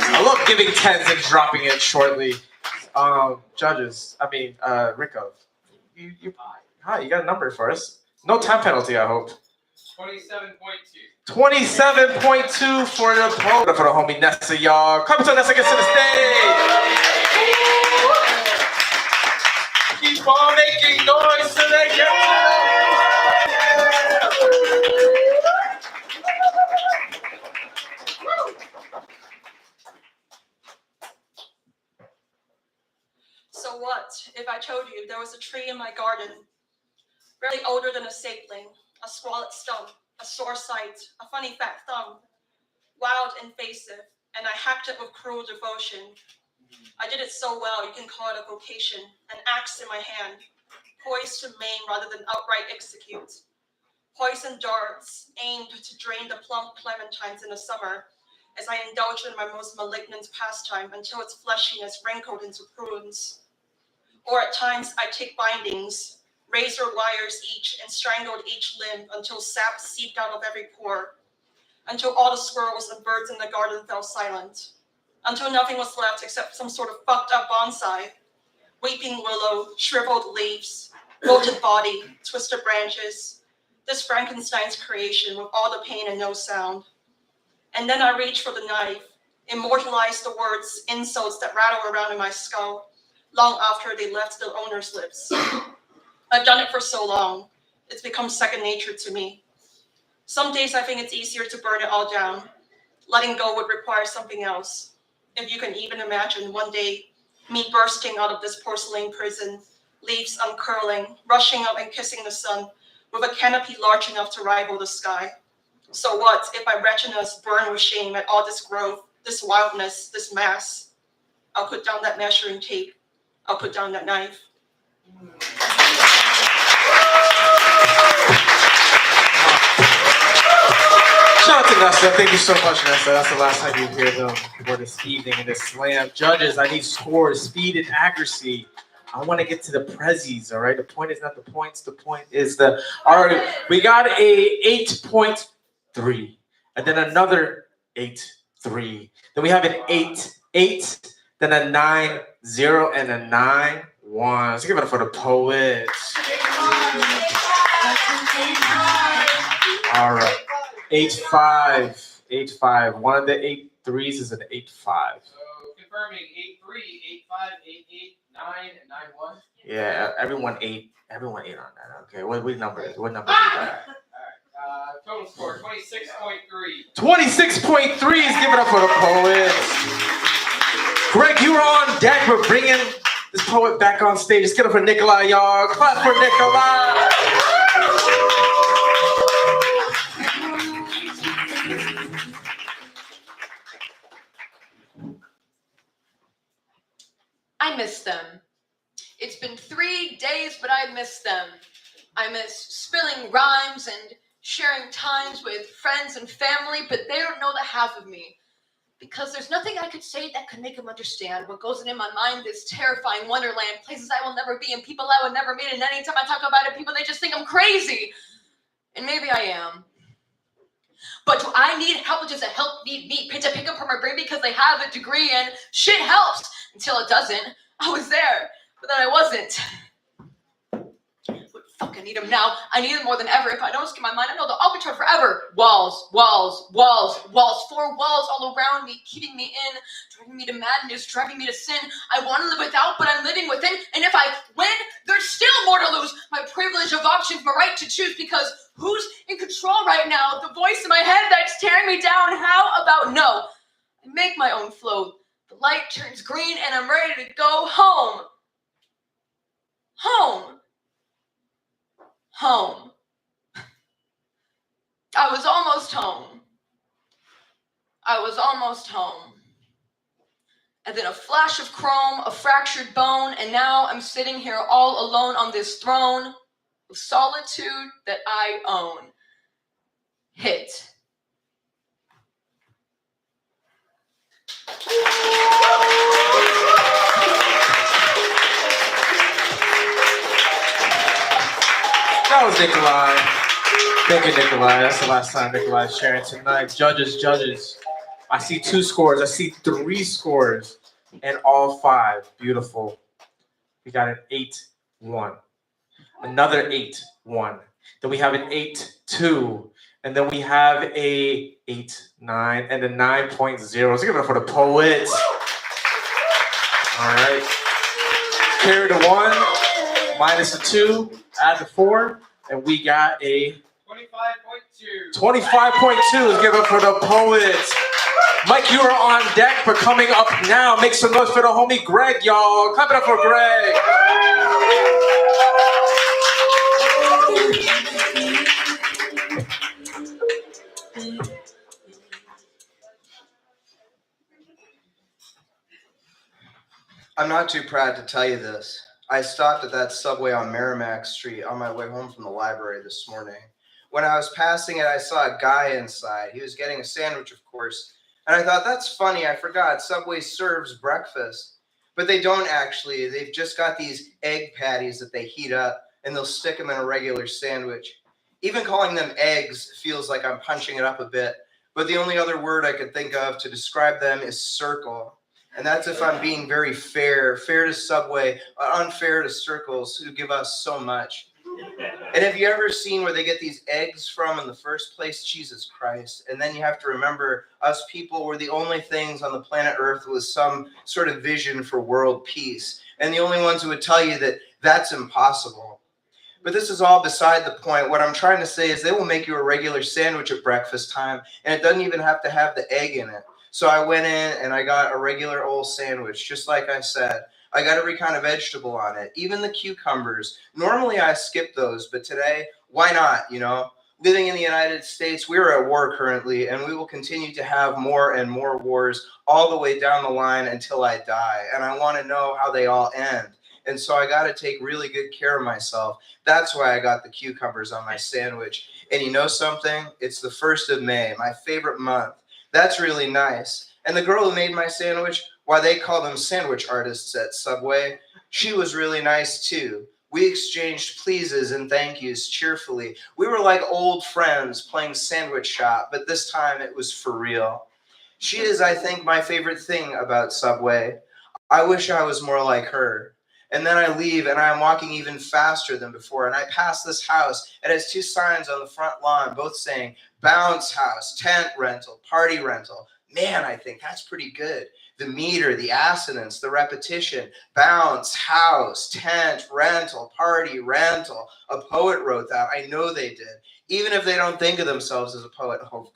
I love giving 10s and dropping it shortly. Rico, you got a number for us. No time penalty, I hope. 27.2. 27.2 for the poet. For the homie Nessa, y'all. Come to Nessa, get to the stage. Keep on making noise till they get So what if I told you there was a tree in my garden, barely older than a sapling, a squalid stump, a sore sight, a funny fat thumb, wild invasive, and I hacked it with cruel devotion. I did it so well you can call it a vocation, an axe in my hand, poised to maim rather than outright execute. Poison darts aimed to drain the plump clementines in the summer as I indulged in my most malignant pastime until its fleshiness wrinkled into prunes. Or at times I take bindings, razor wires each, and strangled each limb until sap seeped out of every pore, until all the squirrels and birds in the garden fell silent, until nothing was left except some sort of fucked up bonsai, weeping willow, shriveled leaves, wilted body, twisted branches, this Frankenstein's creation with all the pain and no sound. And then I reach for the knife, immortalize the words, insults that rattle around in my skull, long after they left the owner's lips. I've done it for so long, it's become second nature to me. Some days I think it's easier to burn it all down. Letting go would require something else. If you can even imagine one day, me bursting out of this porcelain prison, leaves uncurling, rushing up and kissing the sun, with a canopy large enough to rival the sky. So what if my retinas burn with shame at all this growth, this wildness, this mass? I'll put down that measuring tape. I'll put down that knife. Shout out to Nessa. Thank you so much, Nessa. That's the last time you hear them for this evening in this slam. Judges, I need scores, speed, and accuracy. I want to get to the prezzies, all right? The point is not the points. The point is the... All right, we got a 8.3. And then another 8.3. Then we have an 8.8. Then a 9.0 and a 9.1. Let's give it up for the poets. All right. 8.5. 8.5. One of the 8.3s is an 8.5. So confirming 8.3, 8.5, 8.8, 9, and 9.1. Yeah, everyone ate on that. Okay, what number is? What number is that? Total score 26.3. 26.3 is given up for the poets. Greg, you were on deck. We're bringing this poet back on stage. Let's get up for Nikolai, y'all. Clap for Nikolai. I miss them. It's been 3 days, but I miss them. I miss spilling rhymes and sharing times with friends and family, but they don't know the half of me. Because there's nothing I could say that could make them understand what goes on in my mind, this terrifying wonderland, places I will never be and people I will never meet, and anytime I talk about it, people, they just think I'm crazy. And maybe I am. But do I need help? Does it help need me to pick up from my brain because they have a degree and shit helps until it doesn't? I was there, but then I wasn't. But fuck, I need them now. I need them more than ever. If I don't skip my mind, I know they'll be turned forever. Walls, walls, walls, walls. 4 walls all around me, keeping me in, driving me to madness, driving me to sin. I want to live without, but I'm living within. And if I win, there's still more to lose. My privilege of options, my right to choose, because who's in control right now? The voice in my head that's tearing me down. How about no? I make my own flow. The light turns green and I'm ready to go home. Home. Home. I was almost home. I was almost home. And then a flash of chrome, a fractured bone, and now I'm sitting here all alone on this throne of solitude that I own. Hit. That was Nikolai. Thank you, Nikolai. That's the last time Nikolai's sharing tonight. Judges. I see 2 scores. I see 3 scores. And all 5. Beautiful. We got an 8-1. Another 8-1. Then we have an 8-2. And then we have a 8-9 and a 9.0. Let's give it up for the poets. All right. Carry the 1, minus the 2, add the 4, and we got a 25.2. 25.2. Let's give it up for the poets. Mike, you are on deck for coming up now. Make some noise for the homie Greg, y'all. Clap it up for Greg. I'm not too proud to tell you this. I stopped at that Subway on Merrimack Street on my way home from the library this morning. When I was passing it, I saw a guy inside. He was getting a sandwich, of course. And I thought, that's funny, I forgot. Subway serves breakfast. But they don't actually. They've just got these egg patties that they heat up, and they'll stick them in a regular sandwich. Even calling them eggs feels like I'm punching it up a bit. But the only other word I could think of to describe them is circle. And that's if I'm being very fair to Subway, unfair to Circles, who give us so much. And have you ever seen where they get these eggs from in the first place? Jesus Christ. And then you have to remember, us people were the only things on the planet Earth with some sort of vision for world peace. And the only ones who would tell you that that's impossible. But this is all beside the point. What I'm trying to say is they will make you a regular sandwich at breakfast time, and it doesn't even have to have the egg in it. So I went in and I got a regular old sandwich, just like I said. I got every kind of vegetable on it, even the cucumbers. Normally I skip those, but today, why not, you know? Living in the United States, we're at war currently, and we will continue to have more and more wars all the way down the line until I die. And I want to know how they all end. And so I got to take really good care of myself. That's why I got the cucumbers on my sandwich. And you know something? It's the 1st of May, my favorite month. That's really nice. And the girl who made my sandwich, why they call them sandwich artists at Subway, she was really nice too. We exchanged pleases and thank yous cheerfully. We were like old friends playing sandwich shop, but this time it was for real. She is, I think, my favorite thing about Subway. I wish I was more like her. And then I leave and I'm walking even faster than before. And I pass this house. It has 2 signs on the front lawn, both saying bounce house, tent rental, party rental. Man, I think that's pretty good. The meter, the assonance, the repetition, bounce, house, tent, rental, party, rental. A poet wrote that. I know they did. Even if they don't think of themselves as a poet, of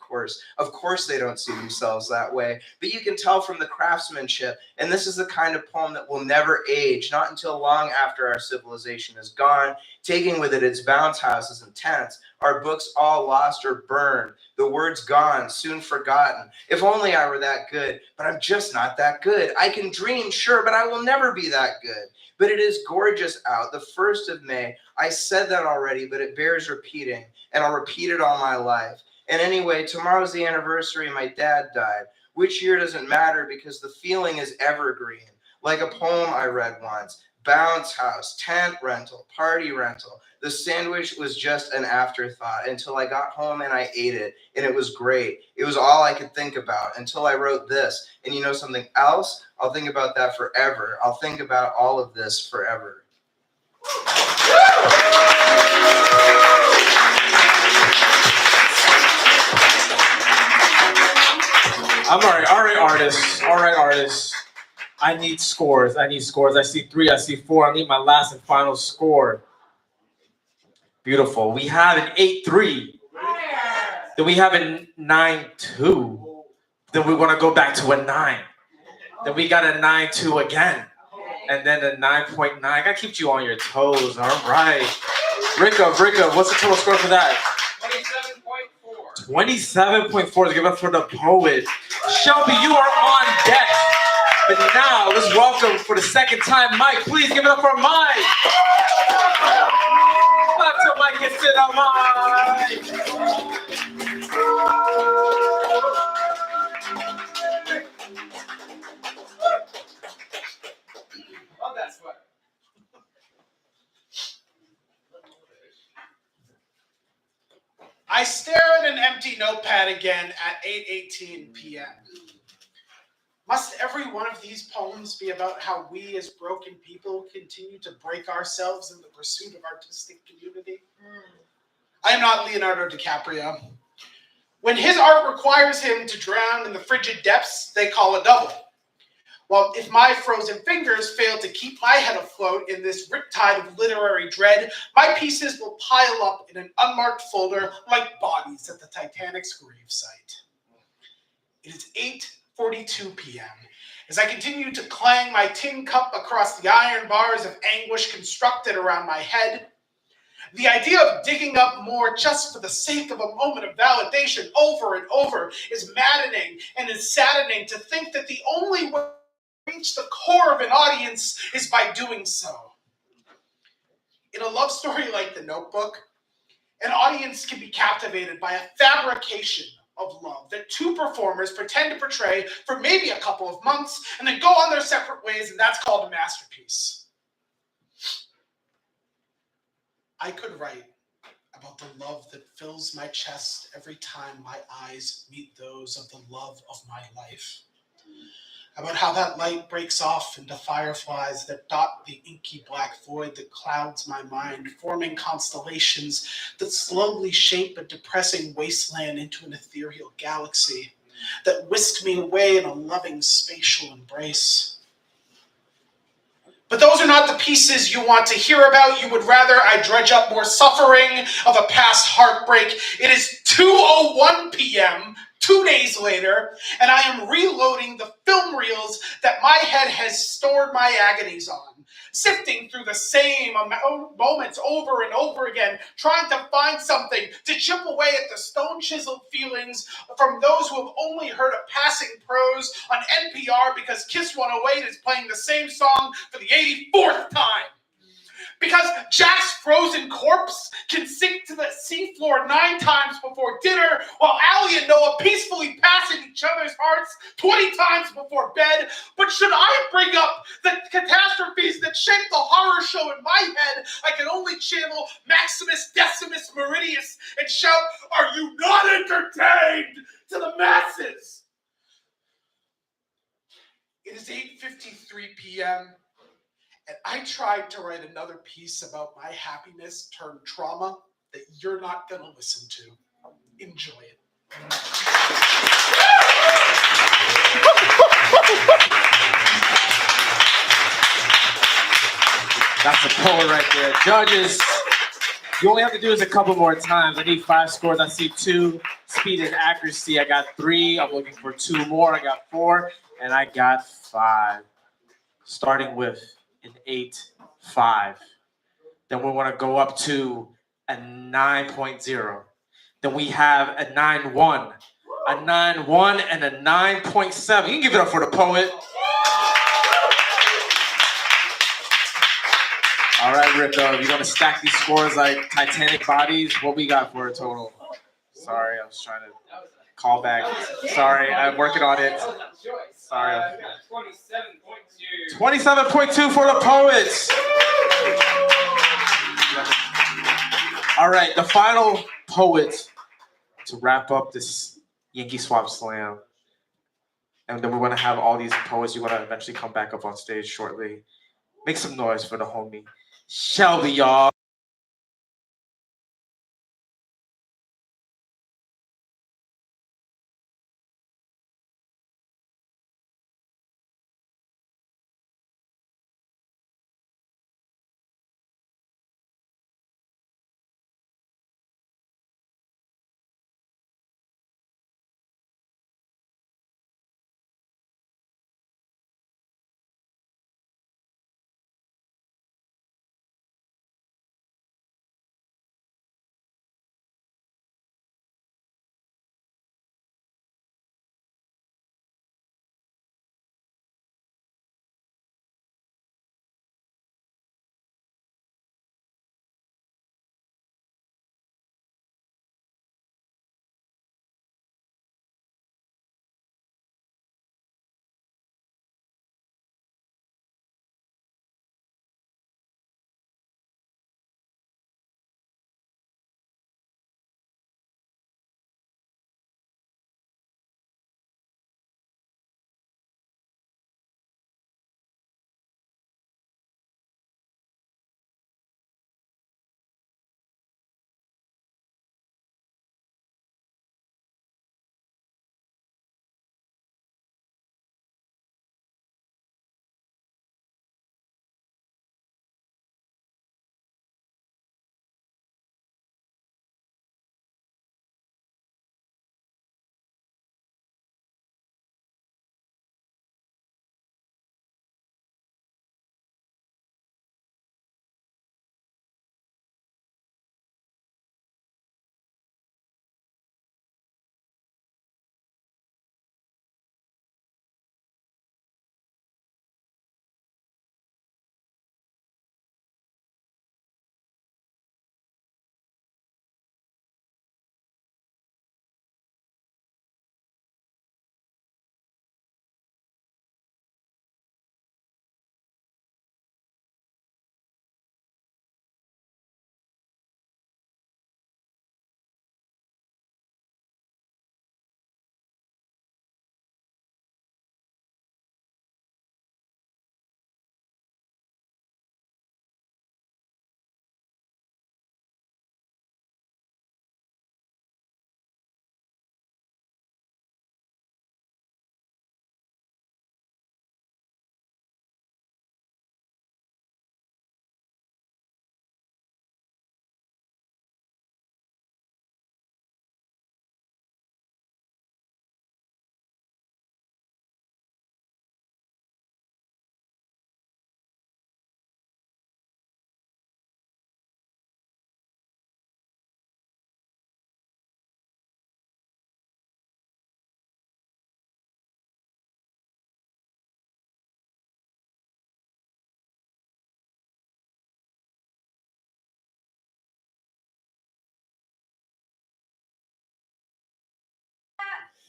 course they don't see themselves that way. But you can tell from the craftsmanship, and this is the kind of poem that will never age, not until long after our civilization is gone, taking with it its bounce houses and tents, our books all lost or burned, the words gone, soon forgotten. If only I were that good, but I'm just not that good. I can dream, sure, but I will never be that good. But it is gorgeous out, the 1st of May. I said that already, but it bears repeating, and I'll repeat it all my life. And anyway, tomorrow's the anniversary my dad died. Which year doesn't matter because the feeling is evergreen. Like a poem I read once, bounce house, tent rental, party rental. The sandwich was just an afterthought until I got home and I ate it, and it was great. It was all I could think about until I wrote this. And you know something else? I'll think about that forever. I'll think about all of this forever. I'm all right, artists. I need scores. I see 3, I see 4. I need my last and final score. Beautiful. We have an 8-3. Then we have a 9-2. Then we're going to go back to a 9. Then we got a 9-2 again. And then a 9.9. I got to keep you on your toes. All right. Ricka, what's the total score for that? 27.4 to give up for the poet. Shelby, you are on deck. But now, let's welcome for the second time, Mike. Please give it up for Mike. Clap till Mike can sit on Mike. Love that sweater. I stare at an empty notepad again at 8:18 p.m. Must every one of these poems be about how we as broken people continue to break ourselves in the pursuit of artistic community? I am not Leonardo DiCaprio. When his art requires him to drown in the frigid depths, they call a double. Well, if my frozen fingers fail to keep my head afloat in this riptide of literary dread, my pieces will pile up in an unmarked folder like bodies at the Titanic's gravesite. It is 8:42 p.m. as I continue to clang my tin cup across the iron bars of anguish constructed around my head. The idea of digging up more just for the sake of a moment of validation over and over is maddening and is saddening to think that the only way to reach the core of an audience is by doing so. In a love story like The Notebook, an audience can be captivated by a fabrication of love that two performers pretend to portray for maybe a couple of months and then go on their separate ways, and that's called a masterpiece. I could write about the love that fills my chest every time my eyes meet those of the love of my life. About how that light breaks off into fireflies that dot the inky black void that clouds my mind, forming constellations that slowly shape a depressing wasteland into an ethereal galaxy that whisk me away in a loving spatial embrace. But those are not the pieces you want to hear about. You would rather I dredge up more suffering of a past heartbreak. It is 2:01 p.m., 2 days later, and I am reloading the film reels that my head has stored my agonies on, sifting through the same moments over and over again, trying to find something to chip away at the stone-chiseled feelings from those who have only heard a passing prose on NPR because Kiss 108 is playing the same song for the 84th time. Because Jack's frozen corpse can sink to the seafloor 9 times before dinner, while Allie and Noah peacefully pass in each other's hearts 20 times before bed. But should I bring up the catastrophes that shape the horror show in my head, I can only channel Maximus Decimus Meridius and shout, "Are you not entertained?" to the masses. It is 8:53 p.m. and I tried to write another piece about my happiness turned trauma that you're not going to listen to. Enjoy it. That's a poem right there. Judges, you only have to do this a couple more times. I need 5 scores. I see 2. Speed and accuracy, I got 3. I'm looking for 2 more. I got 4. And I got 5. Starting with an 8.5. Then we want to go up to a 9.0. Then we have a 9.1, a 9.1, and a 9.7. You can give it up for the poet. All right, Rico, you're gonna stack these scores like Titanic bodies. What we got for a total? Sorry, I was trying to call back. Sorry, I'm working on it. Sorry. 27.2 for the poets. All right, the final poet to wrap up this Yankee Swap Slam. And then we're gonna have all these poets. You're gonna eventually come back up on stage shortly. Make some noise for the homie Shelby, y'all.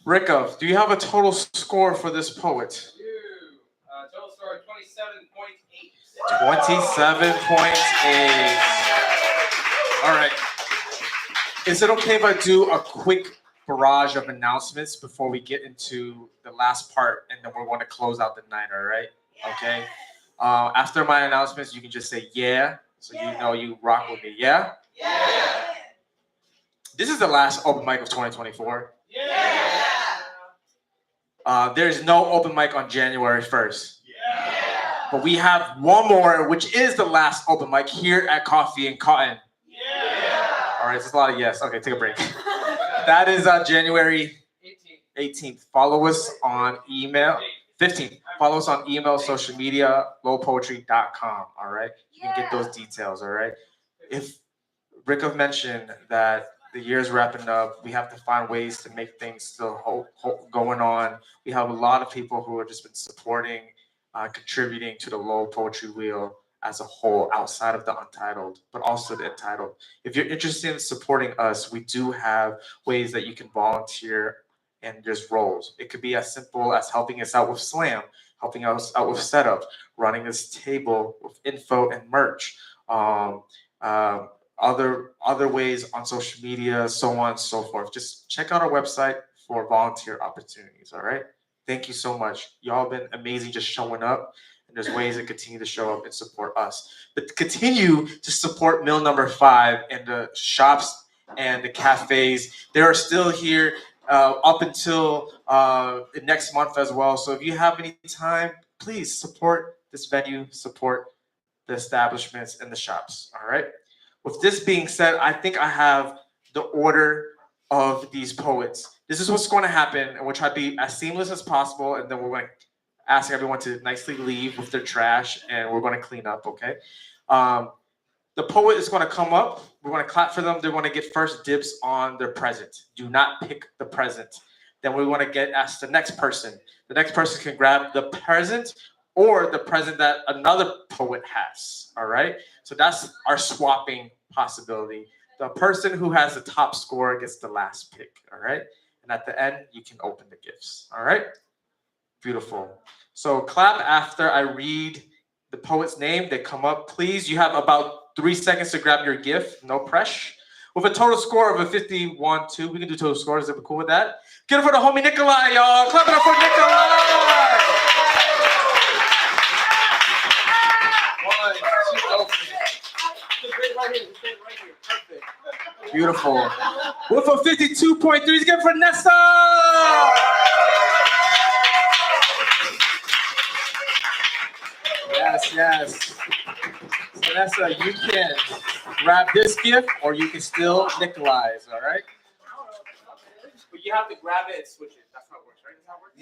Ricka, do you have a total score for this poet? Total score 27.8. 27.8. All right. Is it okay if I do a quick barrage of announcements before we get into the last part, and then we're going to close out the night, all right? Okay. After my announcements, you can just say yeah, so you know you rock with me. Yeah? Yeah. This is the last open mic of 2024. There's no open mic on January 1st. But we have one more, which is the last open mic here at Coffee and Cotton. All right, it's a lot of yes. Okay, take a break. That is January 18th. Follow us on email. 15th. Follow us on email, social media, lowpoetry.com. All right, you can get those details. All right. If Ricka mentioned that the year's wrapping up, we have to find ways to make things still going on. We have a lot of people who have just been supporting, contributing to the Low Poetry Wheel as a whole, outside of the Untitled, but also the Entitled. If you're interested in supporting us, we do have ways that you can volunteer, and there's roles. It could be as simple as helping us out with slam, helping us out with setup, running this table with info and merch. Other ways on social media, so on and so forth. Just check out our website for volunteer opportunities. All right. Thank you so much. Y'all been amazing just showing up. And there's ways to continue to show up and support us. But continue to support Mill Number 5 and the shops and the cafes. They are still here up until next month as well. So if you have any time, please support this venue, support the establishments and the shops. All right. With this being said, I think I have the order of these poets. This is what's going to happen, and we'll try to be as seamless as possible, and then we're going to ask everyone to nicely leave with their trash, and we're going to clean up, okay? The poet is going to come up. We're going to clap for them. They're going to get first dibs on their present. Do not pick the present. Then we want to ask the next person. The next person can grab the present or the present that another poet has, all right? So that's our swapping possibility. The person who has the top score gets the last pick, all right? And at the end, you can open the gifts, all right? Beautiful. So clap after I read the poet's name. They come up. Please, you have about 3 seconds to grab your gift. No pressure. With a total score of a 51-2. We can do total scores. Is we cool with that? Get it for the homie Nikolai, y'all. Clap it up for Nikolai. Beautiful. With a 52.3, he's getting for Nessa. Yes. So Nessa, you can grab this gift, or you can still Nikolai's. All right. But you have to grab it and switch it. That's how it works, right? That's how it works.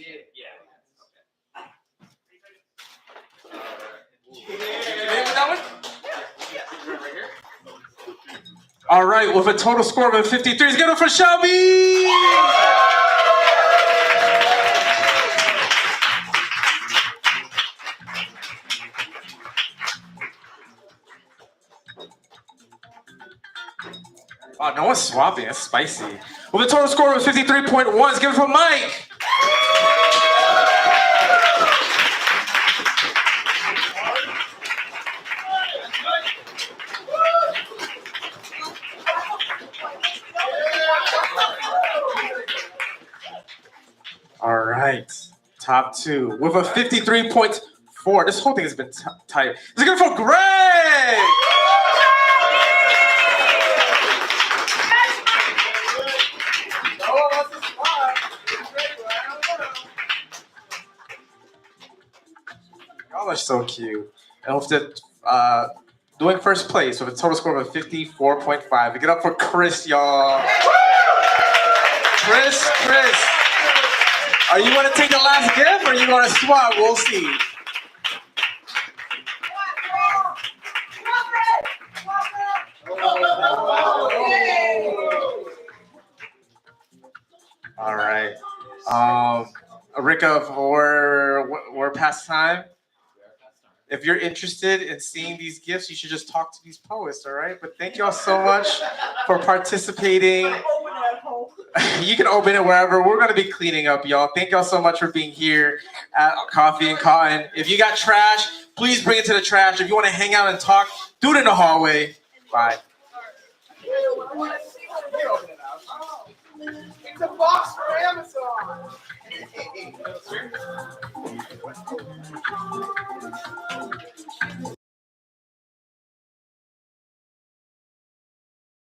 All right, with a total score of a 53, let's get it for Shelby! Wow, no one's swapping. That's spicy. With a total score of 53.1, let's give it for Mike! All right, top two with a 53.4. This whole thing has been tight. Let's go for Greg. Y'all are so cute. And with the doing first place with a total score of a 54.5. We get up for Chris, y'all. Chris. Are you going to take the last gift or are you going to swap? We'll see. All right. Ricka, we're past time. If you're interested in seeing these gifts, you should just talk to these poets, all right? But thank y'all so much for participating. You can open it wherever. We're gonna be cleaning up, y'all. Thank y'all so much for being here at Coffee and Cotton. If you got trash, please bring it to the trash. If you want to hang out and talk, do it in the hallway. Bye. It's a box